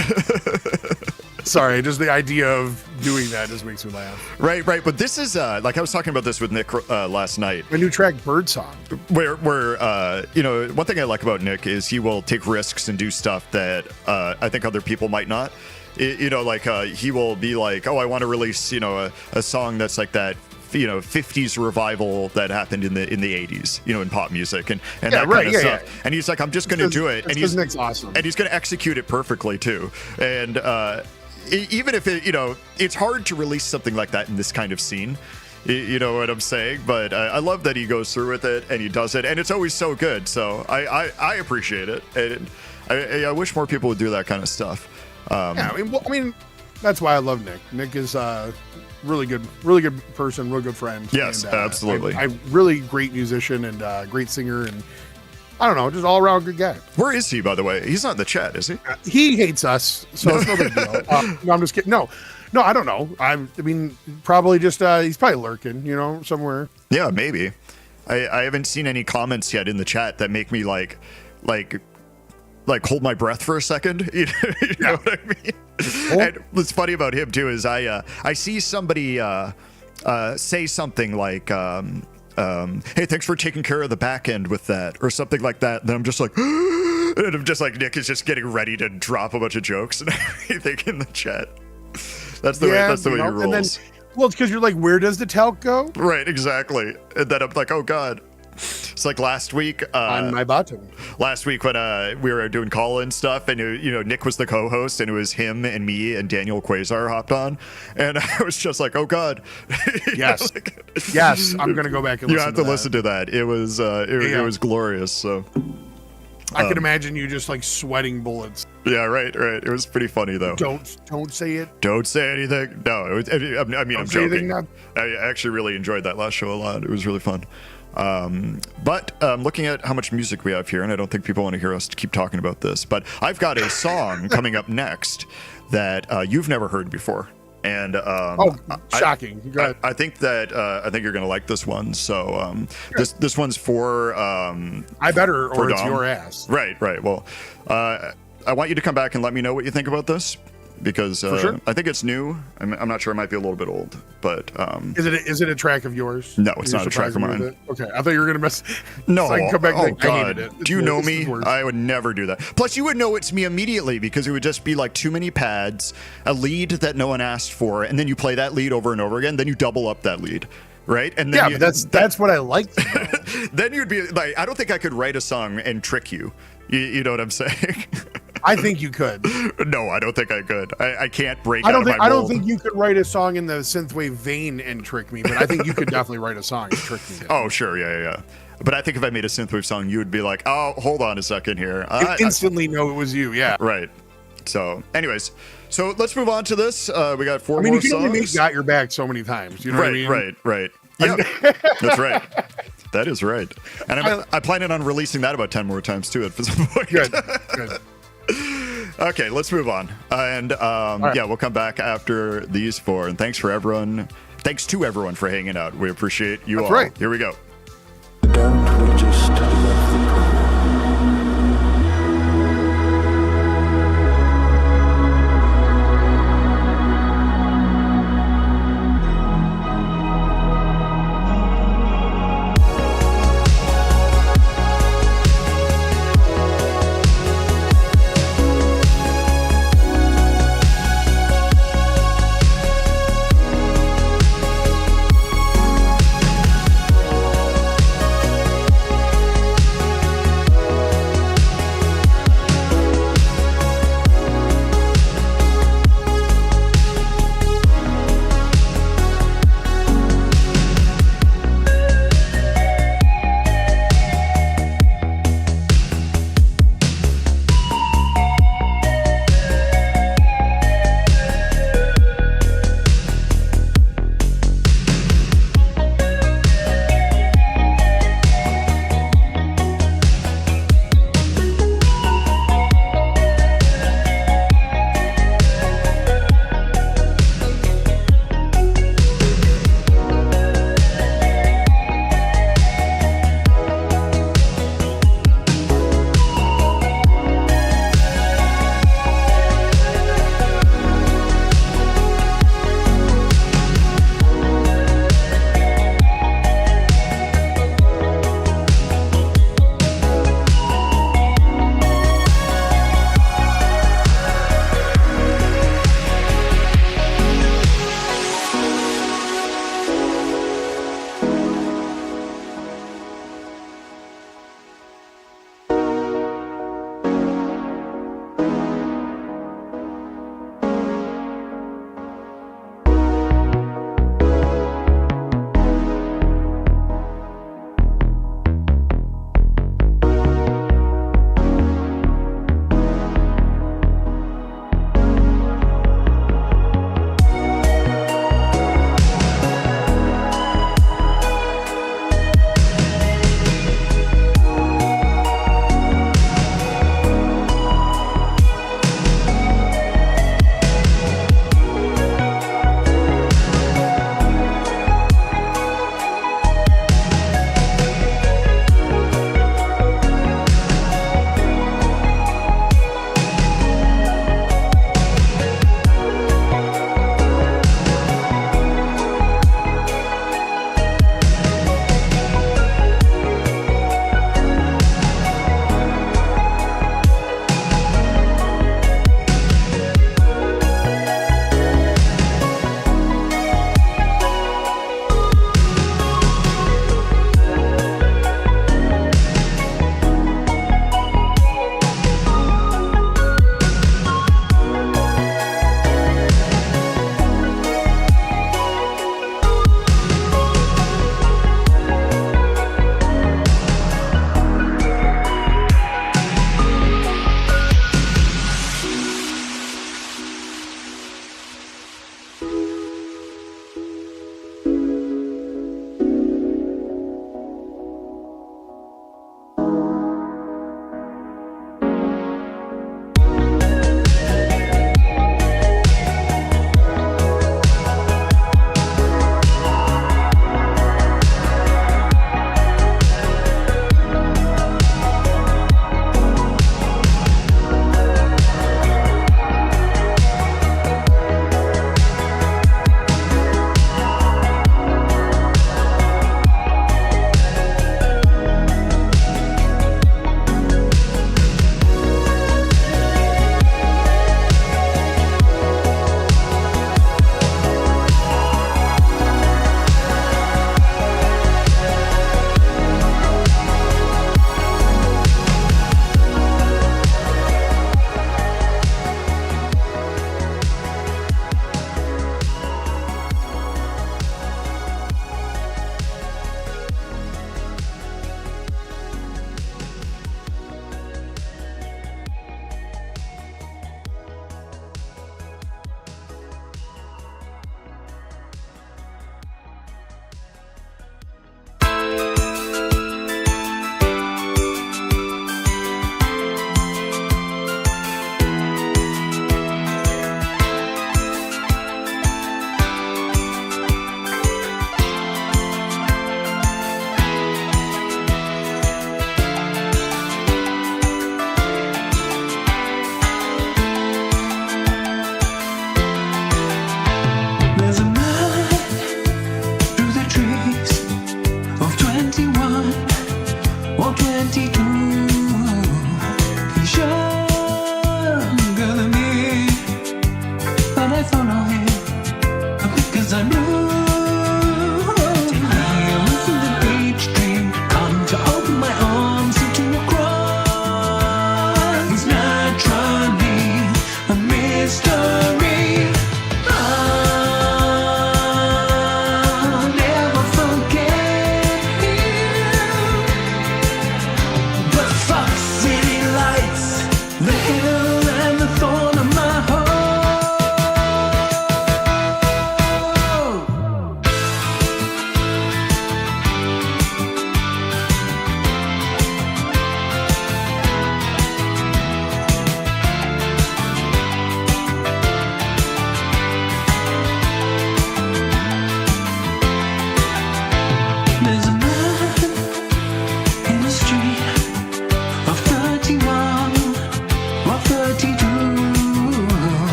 Sorry, just the idea of doing that just makes me laugh. Right. But this is like I was talking about this with Nick last night. A new track, Bird Song. Where one thing I like about Nick is he will take risks and do stuff that I think other people might not. He will be like, oh, I want to release a song that's like that. 50s revival that happened in the 80s, in pop music and that kind of stuff. Yeah. And he's like, I'm just going to do it. And Nick's awesome. And he's going to execute it perfectly too. And even if it's hard to release something like that in this kind of scene. You know what I'm saying? But I love that he goes through with it and he does it, and it's always so good. So I appreciate it, and I wish more people would do that kind of stuff. I mean, that's why I love Nick. Nick is really good person, real good friend. Yes, and, absolutely. I really great musician and great singer, and I don't know, just all around good guy. Where is he, by the way? He's not in the chat, is he? He hates us, so it's no big deal. No, I'm just kidding. No, I don't know. I mean, probably just he's probably lurking, somewhere. Yeah, maybe. I haven't seen any comments yet in the chat that make me like like hold my breath for a second. You know what I mean? And what's funny about him too is I see somebody say something like, hey, thanks for taking care of the back end with that, or something like that. And then I'm just like, and I'm just like, Nick is just getting ready to drop a bunch of jokes and everything in the chat. That's the way he rolls. And then, well, it's because you're like, where does the talc go? Right, exactly. And then I'm like, oh God. It's like last week on my bottom. Last week when we were doing call-in stuff, and Nick was the co-host, and it was him and me and Daniel Quasar hopped on, and I was just like, oh God. Yes. Yes, I'm gonna go back and you have to listen to that. It was it was glorious. So I can imagine you just like sweating bullets. Yeah, right. It was pretty funny though. Don't say it. Don't say anything. No, I'm joking. I actually really enjoyed that last show a lot. It was really fun. But looking at how much music we have here, and I don't think people want to hear us keep talking about this, but I've got a song coming up next that you've never heard before. And shocking! I think you're gonna like this one. So this one's for I better, or it's your ass. Right. Well, I want you to come back and let me know what you think about this, because sure. I think it's new. I'm not sure. It might be a little bit old, but is it a track of yours? No, it's not a track of mine. Okay, I thought you were gonna mess. No, so I can come back and God. I hated it. Do you know me? I would never do that. Plus, you would know it's me immediately, because it would just be like too many pads, a lead that no one asked for, and then you play that lead over and over again. Then you double up that lead. Right, and then but that's what I like. Then you'd be like, I don't think I could write a song and trick you. You know what I'm saying? I think you could. No, I don't think I could. I can't break. I don't think you could write a song in the synthwave vein and trick me, but I think you could definitely write a song and trick me. Oh, sure, yeah. But I think if I made a synthwave song, you would be like, "Oh, hold on a second here." You instantly know it was you. Yeah. Right. So, anyways, so let's move on to this. We got four more songs. I mean, you can only make "Got Your Back" so many times. You know what I mean? Right. Yeah, that's right. That is right. And I'm planning on releasing that about 10 more times too at some point. Good. Okay, let's move on. And right. We'll come back after these four. And thanks to everyone for hanging out. We appreciate you all. Right. Here we go. Don't we just love the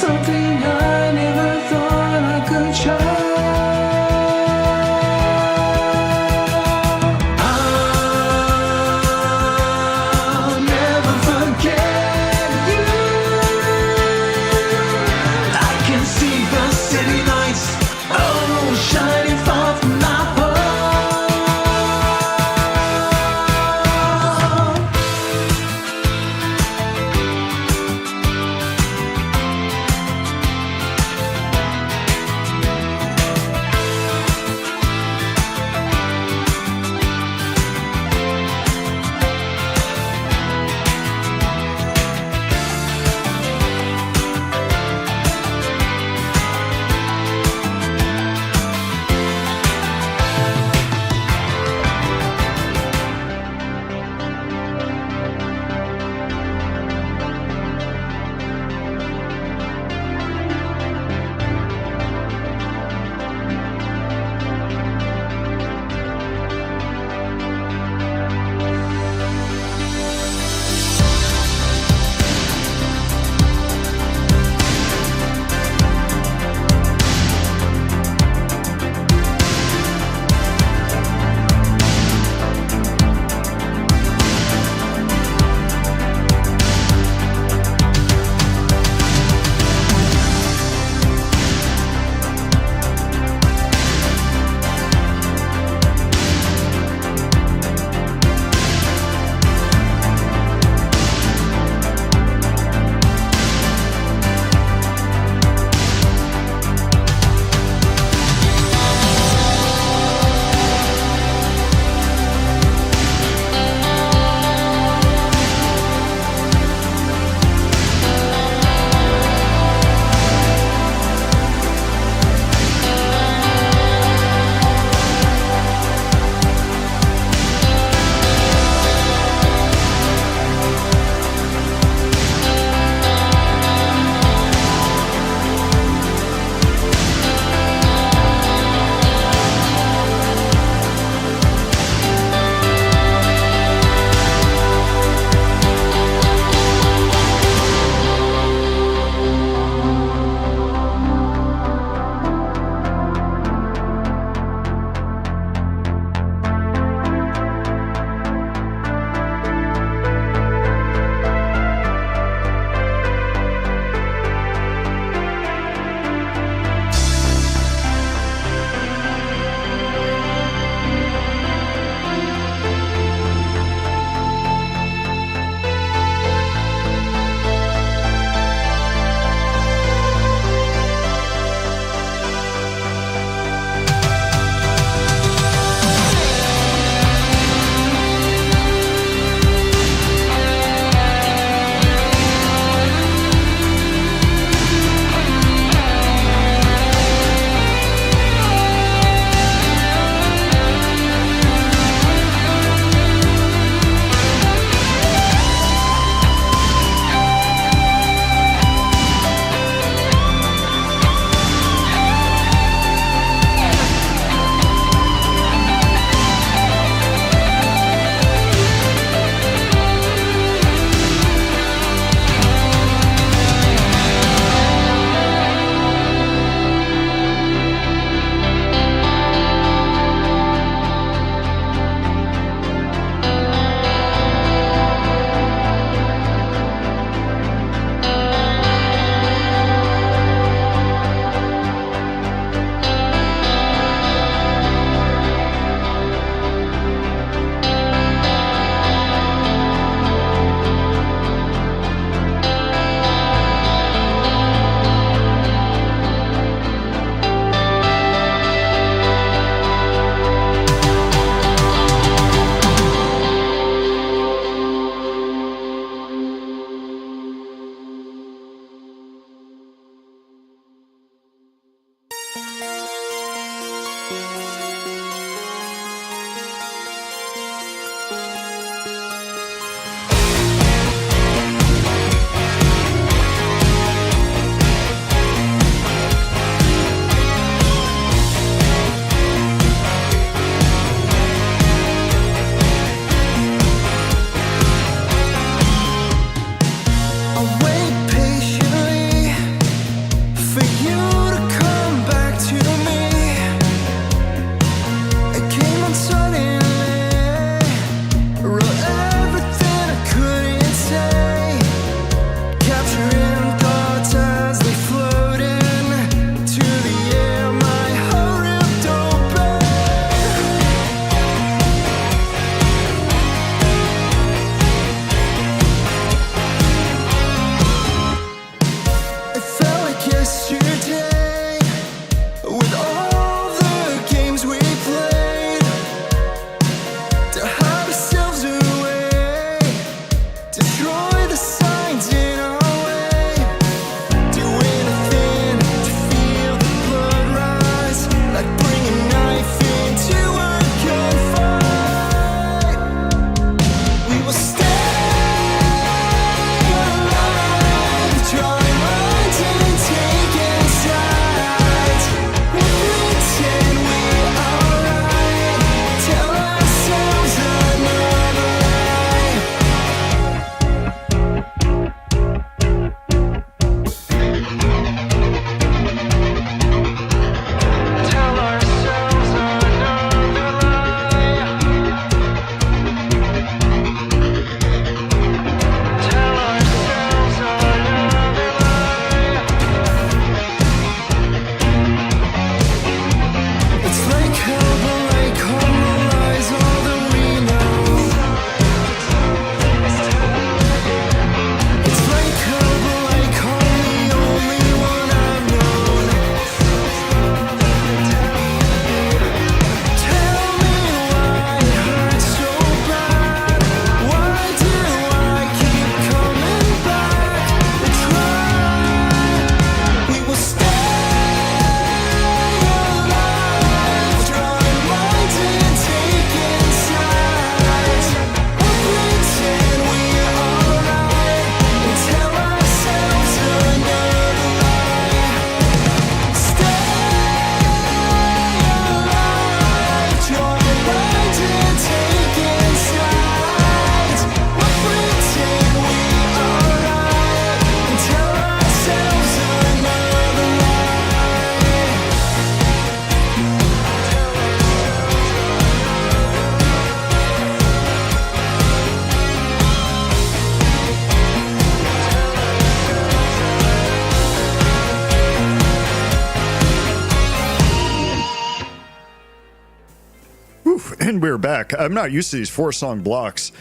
Something I never thought I could try. Whew, and we're back. I'm not used to these 4-song blocks.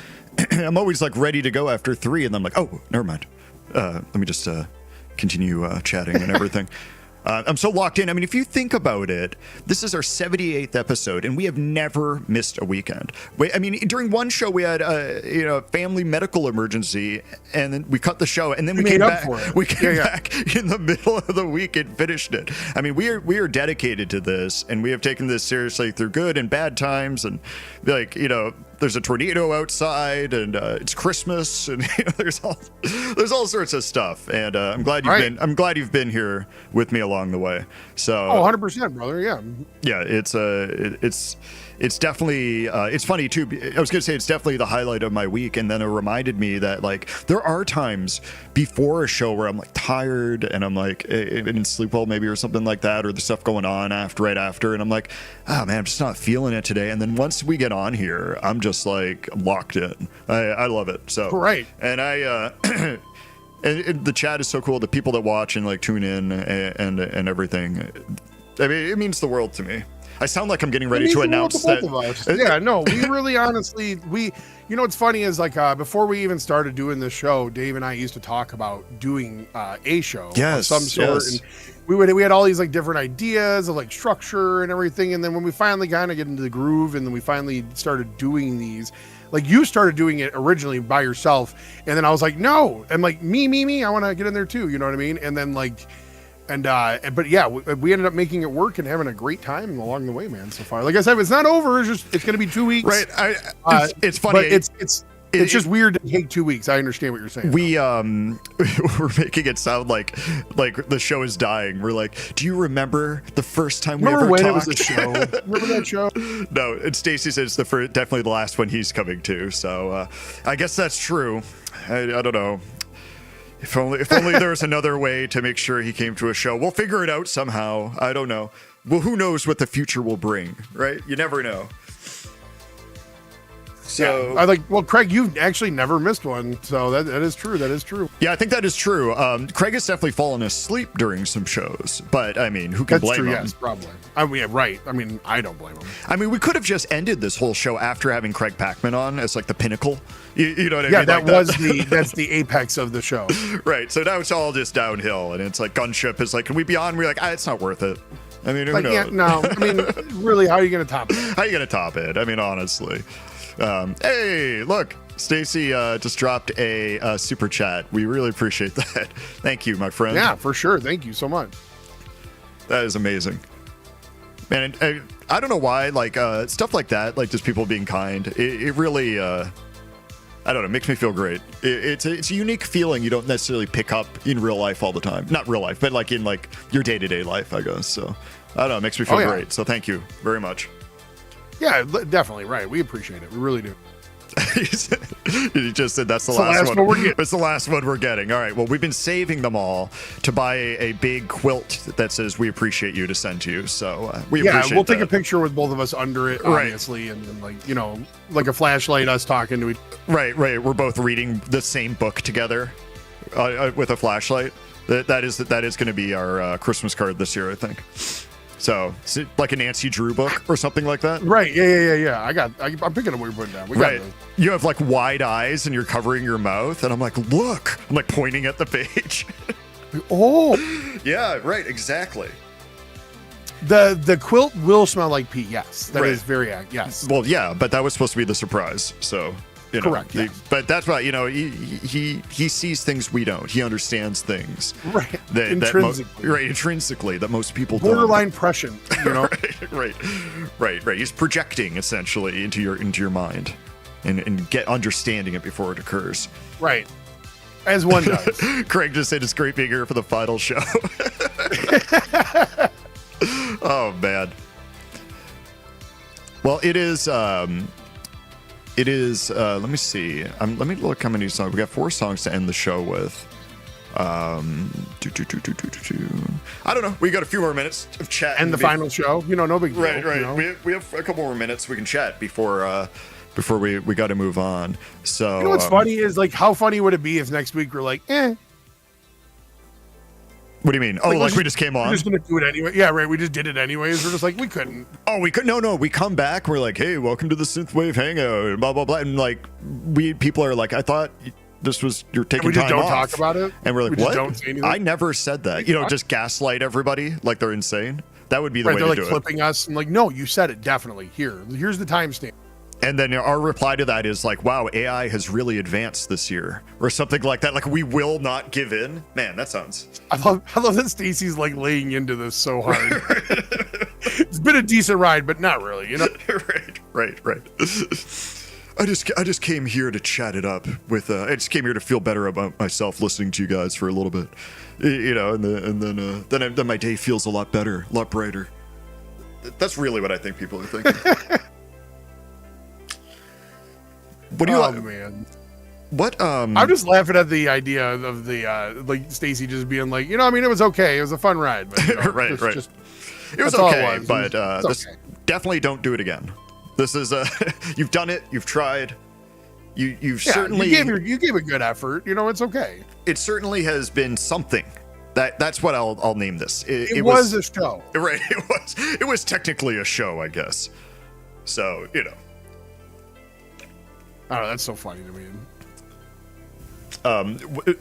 I'm always like ready to go after 3, and then I'm like, oh, never mind. Let me just continue chatting and everything. I'm so locked in. I mean, if you think about it, this is our 78th episode, and we have never missed a weekend. I mean, during one show, we had a family medical emergency, and then we cut the show, and then we came back. We came back in the middle of the week and finished it. I mean, we are dedicated to this, and we have taken this seriously through good and bad times, and like there's a tornado outside, and it's Christmas, and there's all sorts of stuff. And I'm glad you've been here with me along the way. So 100%, brother. Yeah, it's definitely it's funny too. I was gonna say it's definitely the highlight of my week, and then it reminded me that like there are times before a show where I'm like tired and I'm like I didn't sleep well maybe or something like that, or the stuff going on right after, and I'm like, oh man, I'm just not feeling it today. And then once we get on here, I'm just like locked in. I love it. So right. And I and the chat is so cool. The people that watch and like tune in and everything. I mean, it means the world to me. I sound like I'm getting ready to announce that. Yeah, no, we really honestly, what's funny is like before we even started doing this show, Dave and I used to talk about doing a show of some sort. Yes. And we had all these like different ideas of like structure and everything. And then when we finally kind of get into the groove and then we finally started doing these, like you started doing it originally by yourself. And then I was like, no. And like me, I want to get in there too. You know what I mean? And then like, but yeah, we ended up making it work and having a great time along the way, man. So far, like I said, it's not over. It's going to be 2 weeks, right? It's funny. But it's just weird to take 2 weeks. I understand what you're saying. We're making it sound like the show is dying. We're like, do you remember the first time we ever talked? It was a show? Remember that show? No, and Stacy says it's definitely the last one he's coming to. So I guess that's true. I don't know. If only there was another way to make sure he came to a show. We'll figure it out somehow. I don't know. Well, who knows what the future will bring, right? You never know. So yeah. Craig, you've actually never missed one. So that is true. That is true. Yeah, I think that is true. Craig has definitely fallen asleep during some shows, but I mean, who can blame him? Yes, probably. I mean, yeah, right. I mean, I don't blame him. I mean, we could have just ended this whole show after having Craig Packman on as like the pinnacle. You know what I mean? Yeah, that's the apex of the show. Right. So now it's all just downhill, and it's like Gunship is like, can we be on? We're like, it's not worth it. I mean, who knows? Yeah, no. I mean, really, how are you going to top it? How are you going to top it? I mean, honestly. Hey, look, Stacy just dropped a super chat. We really appreciate that. Thank you, my friend. Yeah, for sure. Thank you so much. That is amazing. Man, I don't know why, like, stuff like that, like just people being kind, it really, I don't know, makes me feel great. It's a unique feeling you don't necessarily pick up in real life all the time. Not real life, but like in like your day-to-day life, I guess. So, I don't know, it makes me feel great. So thank you very much. Yeah, definitely. Right. We appreciate it. We really do. You just said that's the last one. It's the last one we're getting. All right. Well, we've been saving them all to buy a big quilt that says "We appreciate you" to send to you. So we appreciate we'll take a picture with both of us under it, obviously, and then like a flashlight, us talking to each. Right. We're both reading the same book together with a flashlight. That is going to be our Christmas card this year, I think. So, is it like a Nancy Drew book or something like that? Right. Yeah. I'm picking up what you're putting down. Right. You have like wide eyes and you're covering your mouth, and I'm like, look. I'm like pointing at the page. Oh. Yeah. Right. Exactly. The quilt will smell like pee. Yes. That is very yes. Well, yeah, but that was supposed to be the surprise. So. Correct. Yes. But that's why he sees things we don't. He understands things. Right. Intrinsically that most people borderline prescient. Right. He's projecting essentially into your mind, and get understanding it before it occurs. Right. As one does. Craig just said it's great being here for the final show. Oh man. Well, it is. It is, let me see. Let me look how many songs. We got 4 songs to end the show with. I don't know. We got a few more minutes of chat. And the final show. No big deal. Right. We have a couple more minutes we can chat before we got to move on. So what's funny is, like, how funny would it be if next week we're like, What do you mean? Oh, like we just came on? We're just gonna do it anyway. Yeah, right. We just did it anyways. We're just like, we couldn't. Oh, we could. No. We come back. We're like, hey, welcome to the Synthwave Hangout, and blah blah blah. And like, people are like, I thought this was you're taking we just time don't off. talk about it. And we're like, we what? Don't say anything. I never said that. You know, just gaslight everybody like they're insane. That would be the way they're to like do it. clipping us and like, no, you said it definitely. Here's the timestamp. And then our reply to that is like, wow, AI has really advanced this year, or something like that. Like, we will not give in. Man, that sounds. I love that Stacy's like laying into this so hard. It's been a decent ride, but not really, you know. Right. I just came here to chat it up with. I just came here to feel better about myself listening to you guys for a little bit, you know, and then my day feels a lot better, a lot brighter. That's really what I think people are thinking. What do you like? Man. What I'm just laughing at the idea of the like Stacy just being like, you know, I mean, it was okay, it was a fun ride, but you know, right. Just, it was that's all okay, it was. but It's okay. definitely don't do it again. This is you've done it, you've tried, you've certainly you gave a good effort, you know, it's okay. It certainly has been something. That's what I'll name this. It was a show, right? It was technically a show, I guess. So you know. Oh, that's so funny to me.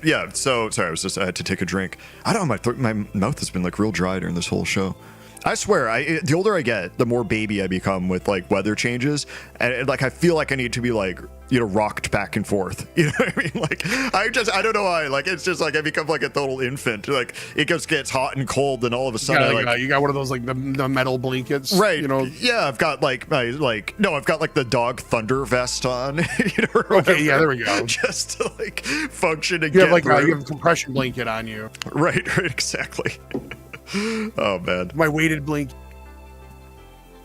Yeah. So sorry, I had to take a drink. I don't know. My mouth has been like real dry during this whole show. I swear, the older I get, the more baby I become with like weather changes, and like I feel like I need to be like, you know, rocked back and forth. You know what I mean? Like I don't know why. Like it's just like I become like a total infant. Like it just gets hot and cold, and all of a sudden, you got one of those like the metal blankets, right? You know, yeah. I've got like I've got like the dog thunder vest on. You know, okay, yeah, there we go. Just to like function and you get have like through. you have a compression blanket on you. Right, exactly. Oh man, my weighted blanket.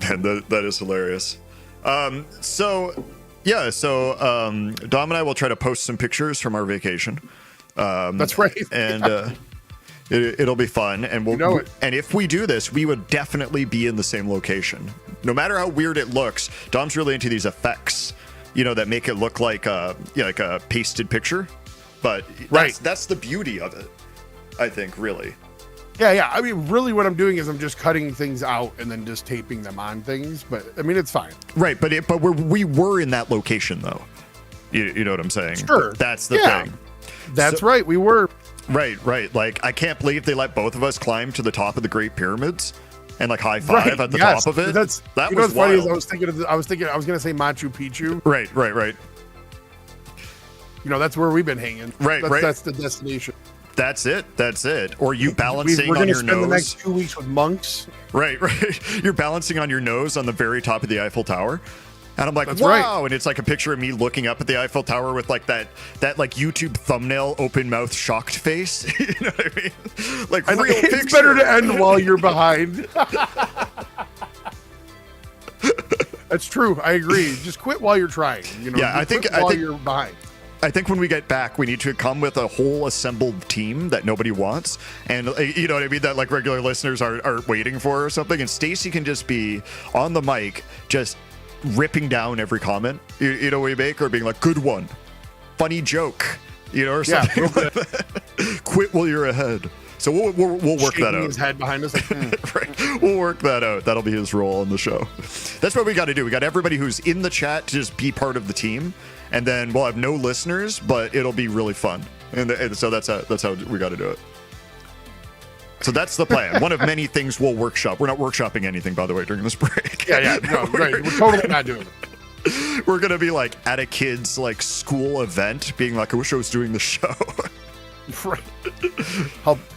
And that is hilarious. So Dom and I will try to post some pictures from our vacation. That's right. And it'll be fun. And we'll know it. And if we do this, we would definitely be in the same location. No matter how weird it looks, Dom's really into these effects, you know, that make it look like like a pasted picture. But that's the beauty of it, I think, really. Yeah. I mean, really, what I'm doing is I'm just cutting things out and then just taping them on things. But I mean, it's fine. Right, but we were in that location though. You know what I'm saying? Sure. That's the thing. That's right. We were. Right. Like I can't believe they let both of us climb to the top of the Great Pyramids and like high five at the top of it. That was funny. wild. I was thinking I was gonna say Machu Picchu. Right. You know, that's where we've been hanging. Right. That's the destination. That's it. Or you balancing we're on your spend nose. the next 2 weeks with monks. Right. You're balancing on your nose on the very top of the Eiffel Tower. And I'm like, That's wow. right. And it's like a picture of me looking up at the Eiffel Tower with like that like YouTube thumbnail open mouth shocked face. You know what I mean? Like real picture. It's better to end while you're behind. That's true. I agree. Just quit while you're trying. You know, yeah, I think you're behind. I think when we get back, we need to come with a whole assembled team that nobody wants, and you know what I mean, that like regular listeners are waiting for or something. And Stacy can just be on the mic, just ripping down every comment you know we make, or being like, "Good one, funny joke," you know, or something. Like that. Quit while you're ahead. So we'll work Shaking that out. His head behind us, like, Right. We'll work that out. That'll be his role on the show. That's what we got to do. We got everybody who's in the chat to just be part of the team, and then we'll have no listeners, but it'll be really fun. And so that's how we got to do it. So that's the plan. One of many things we'll workshop. We're not workshopping anything, by the way, during this break. Yeah. No, right. We're totally not doing it. We're gonna be like at a kid's like school event, being like, "I wish I was doing the show." Right.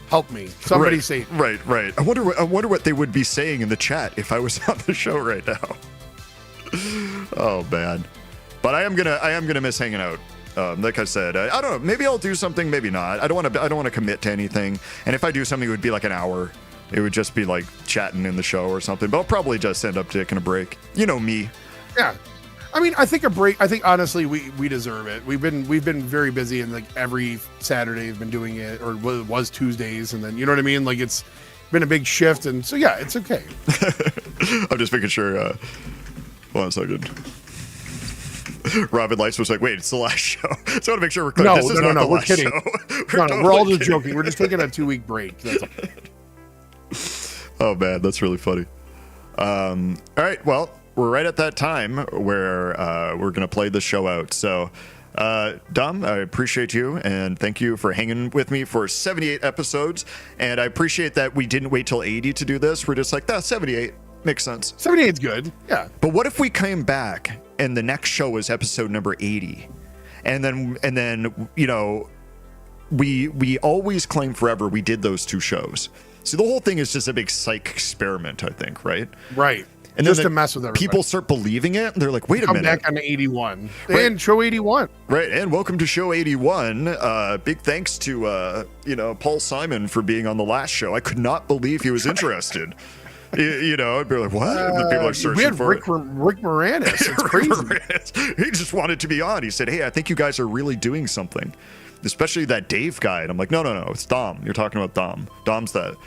Help me. Somebody right, say. Right. I wonder what they would be saying in the chat if I was on the show right now. Oh man. But I am gonna miss hanging out. Like I said, I don't know. Maybe I'll do something. Maybe not. I don't want to commit to anything. And if I do something, it would be like an hour. It would just be like chatting in the show or something. But I'll probably just end up taking a break. You know me. Yeah. I mean, I think a break. I think honestly, we deserve it. We've been very busy, and like every Saturday we've been doing it, or it was Tuesdays, and then you know what I mean. Like it's been a big shift, and so yeah, it's okay. I'm just making sure. Hold on a second. Robin Lights was like, "Wait, it's the last show." So I want to make sure we're clear. No, this is not the we're last kidding. show. We're all just joking. We're just taking a 2-week break. That's all. Oh man, that's really funny. All right, well, we're right at that time where we're gonna play the show out. So, Dom, I appreciate you and thank you for hanging with me for 78 episodes. And I appreciate that we didn't wait till 80 to do this. We're just like, 78 makes sense. 78 is good. Yeah. But what if we came back and the next show was episode number 80, and then you know, we always claim forever we did those 2 shows. So the whole thing is just a big psych experiment, I think, right? Right. And just then to mess with everybody. People start believing it. And they're like, wait a Come minute. back on 81. Right. And show 81. Right. And welcome to show 81. Big thanks to, Paul Simon for being on the last show. I could not believe he was interested. You know, I'd be like, what? And the people are searching we had for Rick Moranis. It's crazy. He just wanted to be on. He said, hey, I think you guys are really doing something. Especially that Dave guy. And I'm like, no, it's Dom. You're talking about Dom. Dom's the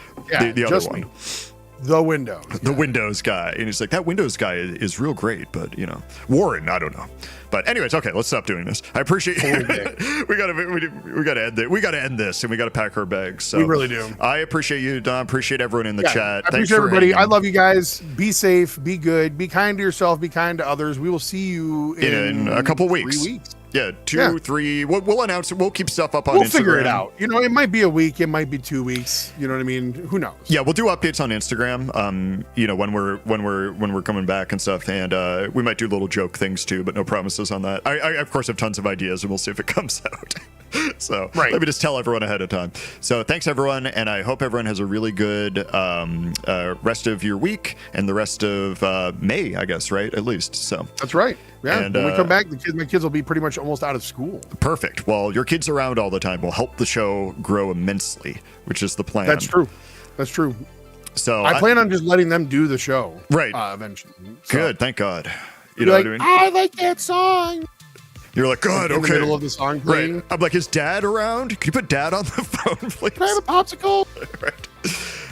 other one. The Windows. The Windows guy. And he's like, that Windows guy is real great, but, you know, Woren, I don't know. But anyways, okay, let's stop doing this. I appreciate we gotta end it. We gotta end this and we gotta pack our bags. So we really do. I appreciate you, Don. Appreciate everyone in the chat. I appreciate everybody. I love you guys. Be safe, be good, be kind to yourself, be kind to others. We will see you in a couple weeks. 3 weeks. Yeah, 2, 3. We'll announce it. We'll keep stuff up on We'll Instagram. figure it out. You know, it might be a week, it might be 2 weeks. You know what I mean? Who knows? Yeah, we'll do updates on Instagram. You know, when we're coming back and stuff, and we might do little joke things too, but no promises on that. I of course have tons of ideas, and we'll see if it comes out. So let me just tell everyone ahead of time. So thanks everyone, and I hope everyone has a really good rest of your week and the rest of May, I guess, right? At least. So that's right. Yeah. And, when we come back, my kids will be pretty much almost out of school. Perfect. Well, your kids around all the time will help the show grow immensely, which is the plan. That's true. So I plan on just letting them do the show. Right. Eventually. So. Good. Thank God. You know what I mean? I like that song. You're like, good, in okay. the middle of the song playing. Right. I'm like, is Dad around? Can you put Dad on the phone, please? Can I have a popsicle? Right.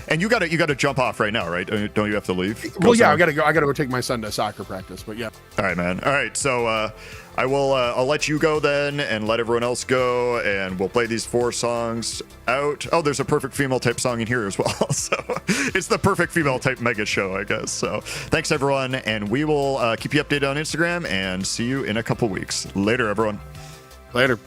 And you gotta jump off right now, right? Don't you have to leave? Well, yeah, I gotta go take my son to soccer practice, but yeah. All right, man. All right, so I will. I'll let you go then, and let everyone else go, and we'll play these 4 songs out. Oh, there's a perfect female type song in here as well. So it's the perfect female type mega show, I guess. So thanks everyone, and we will keep you updated on Instagram, and see you in a couple weeks. Later, everyone. Later.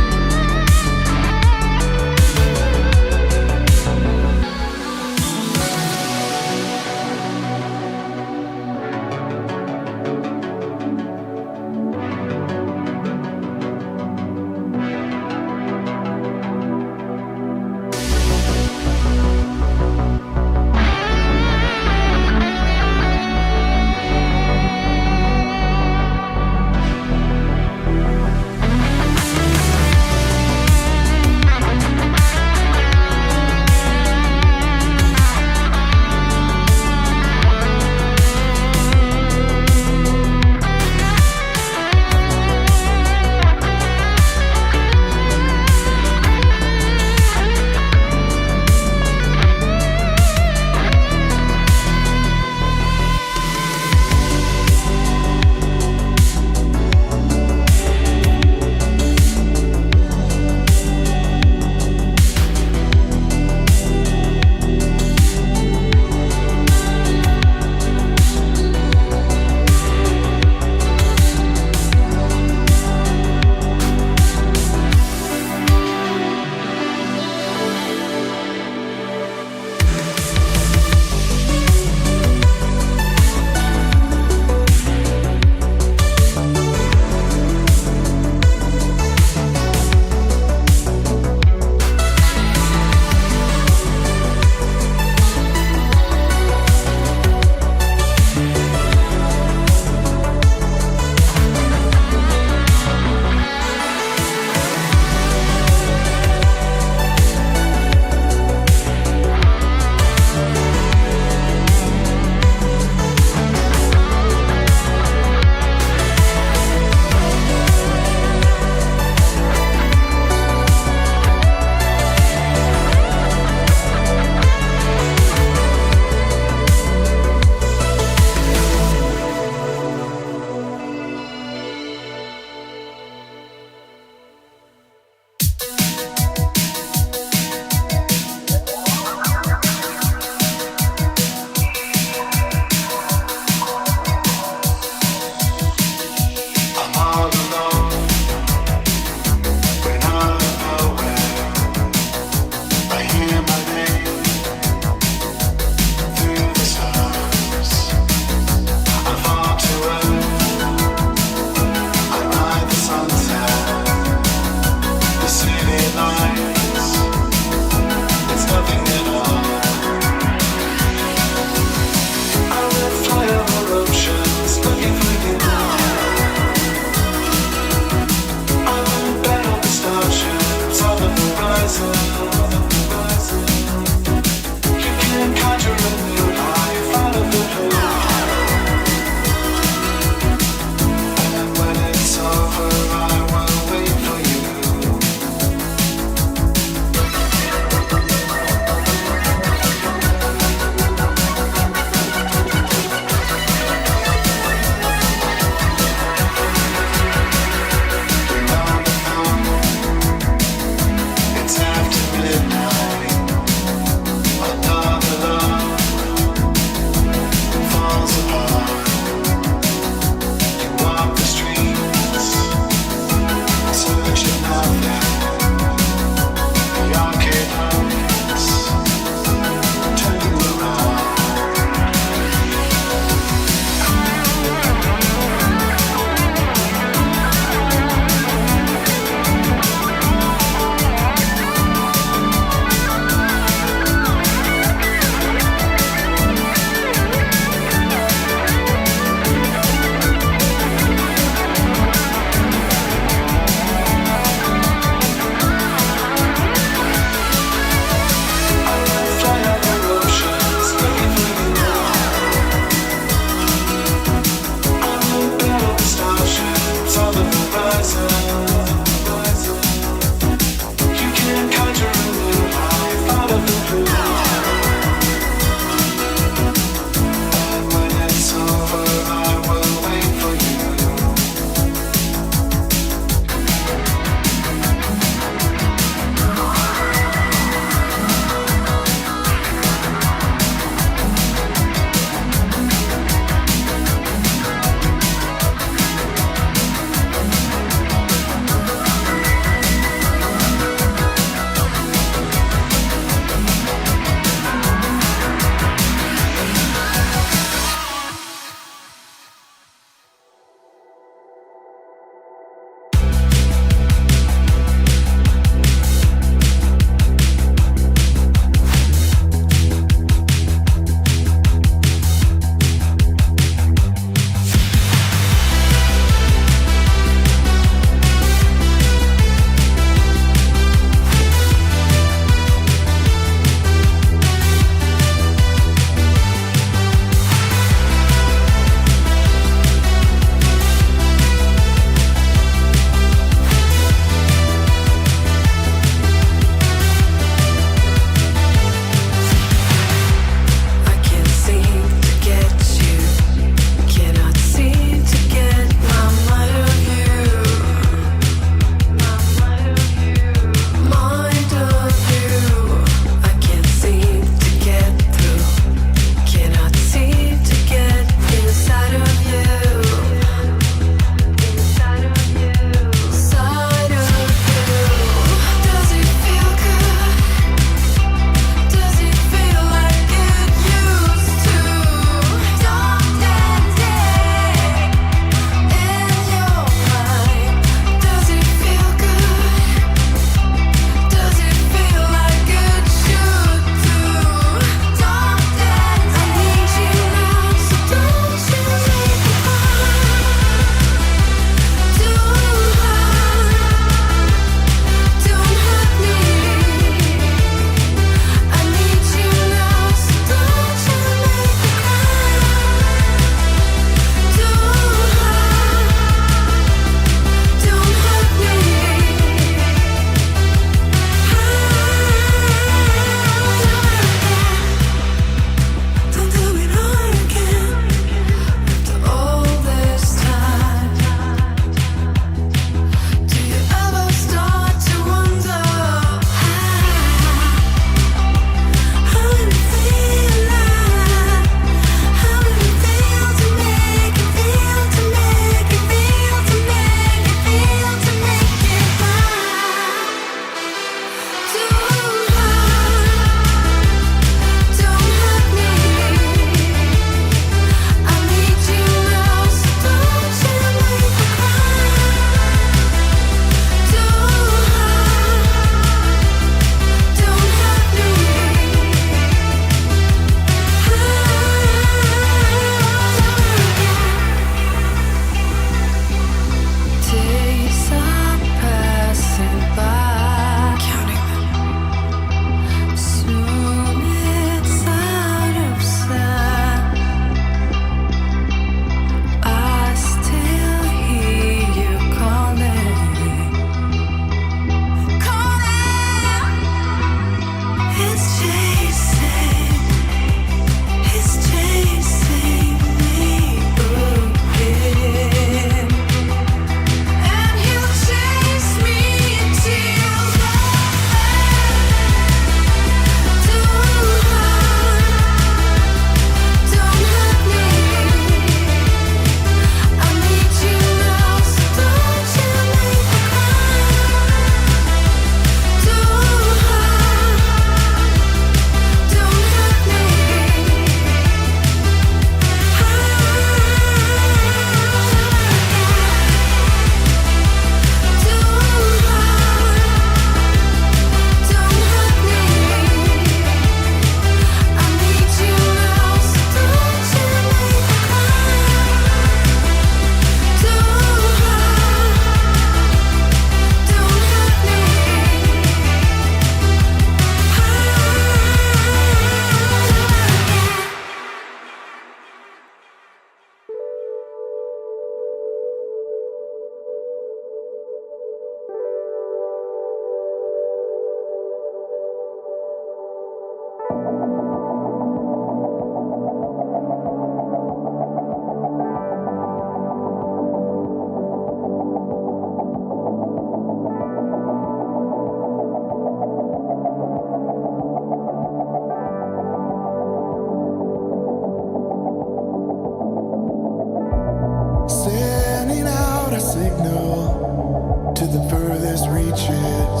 signal to the furthest reaches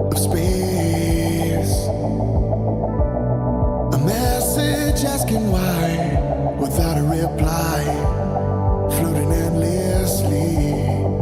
of space. A message asking why, without a reply, floating endlessly.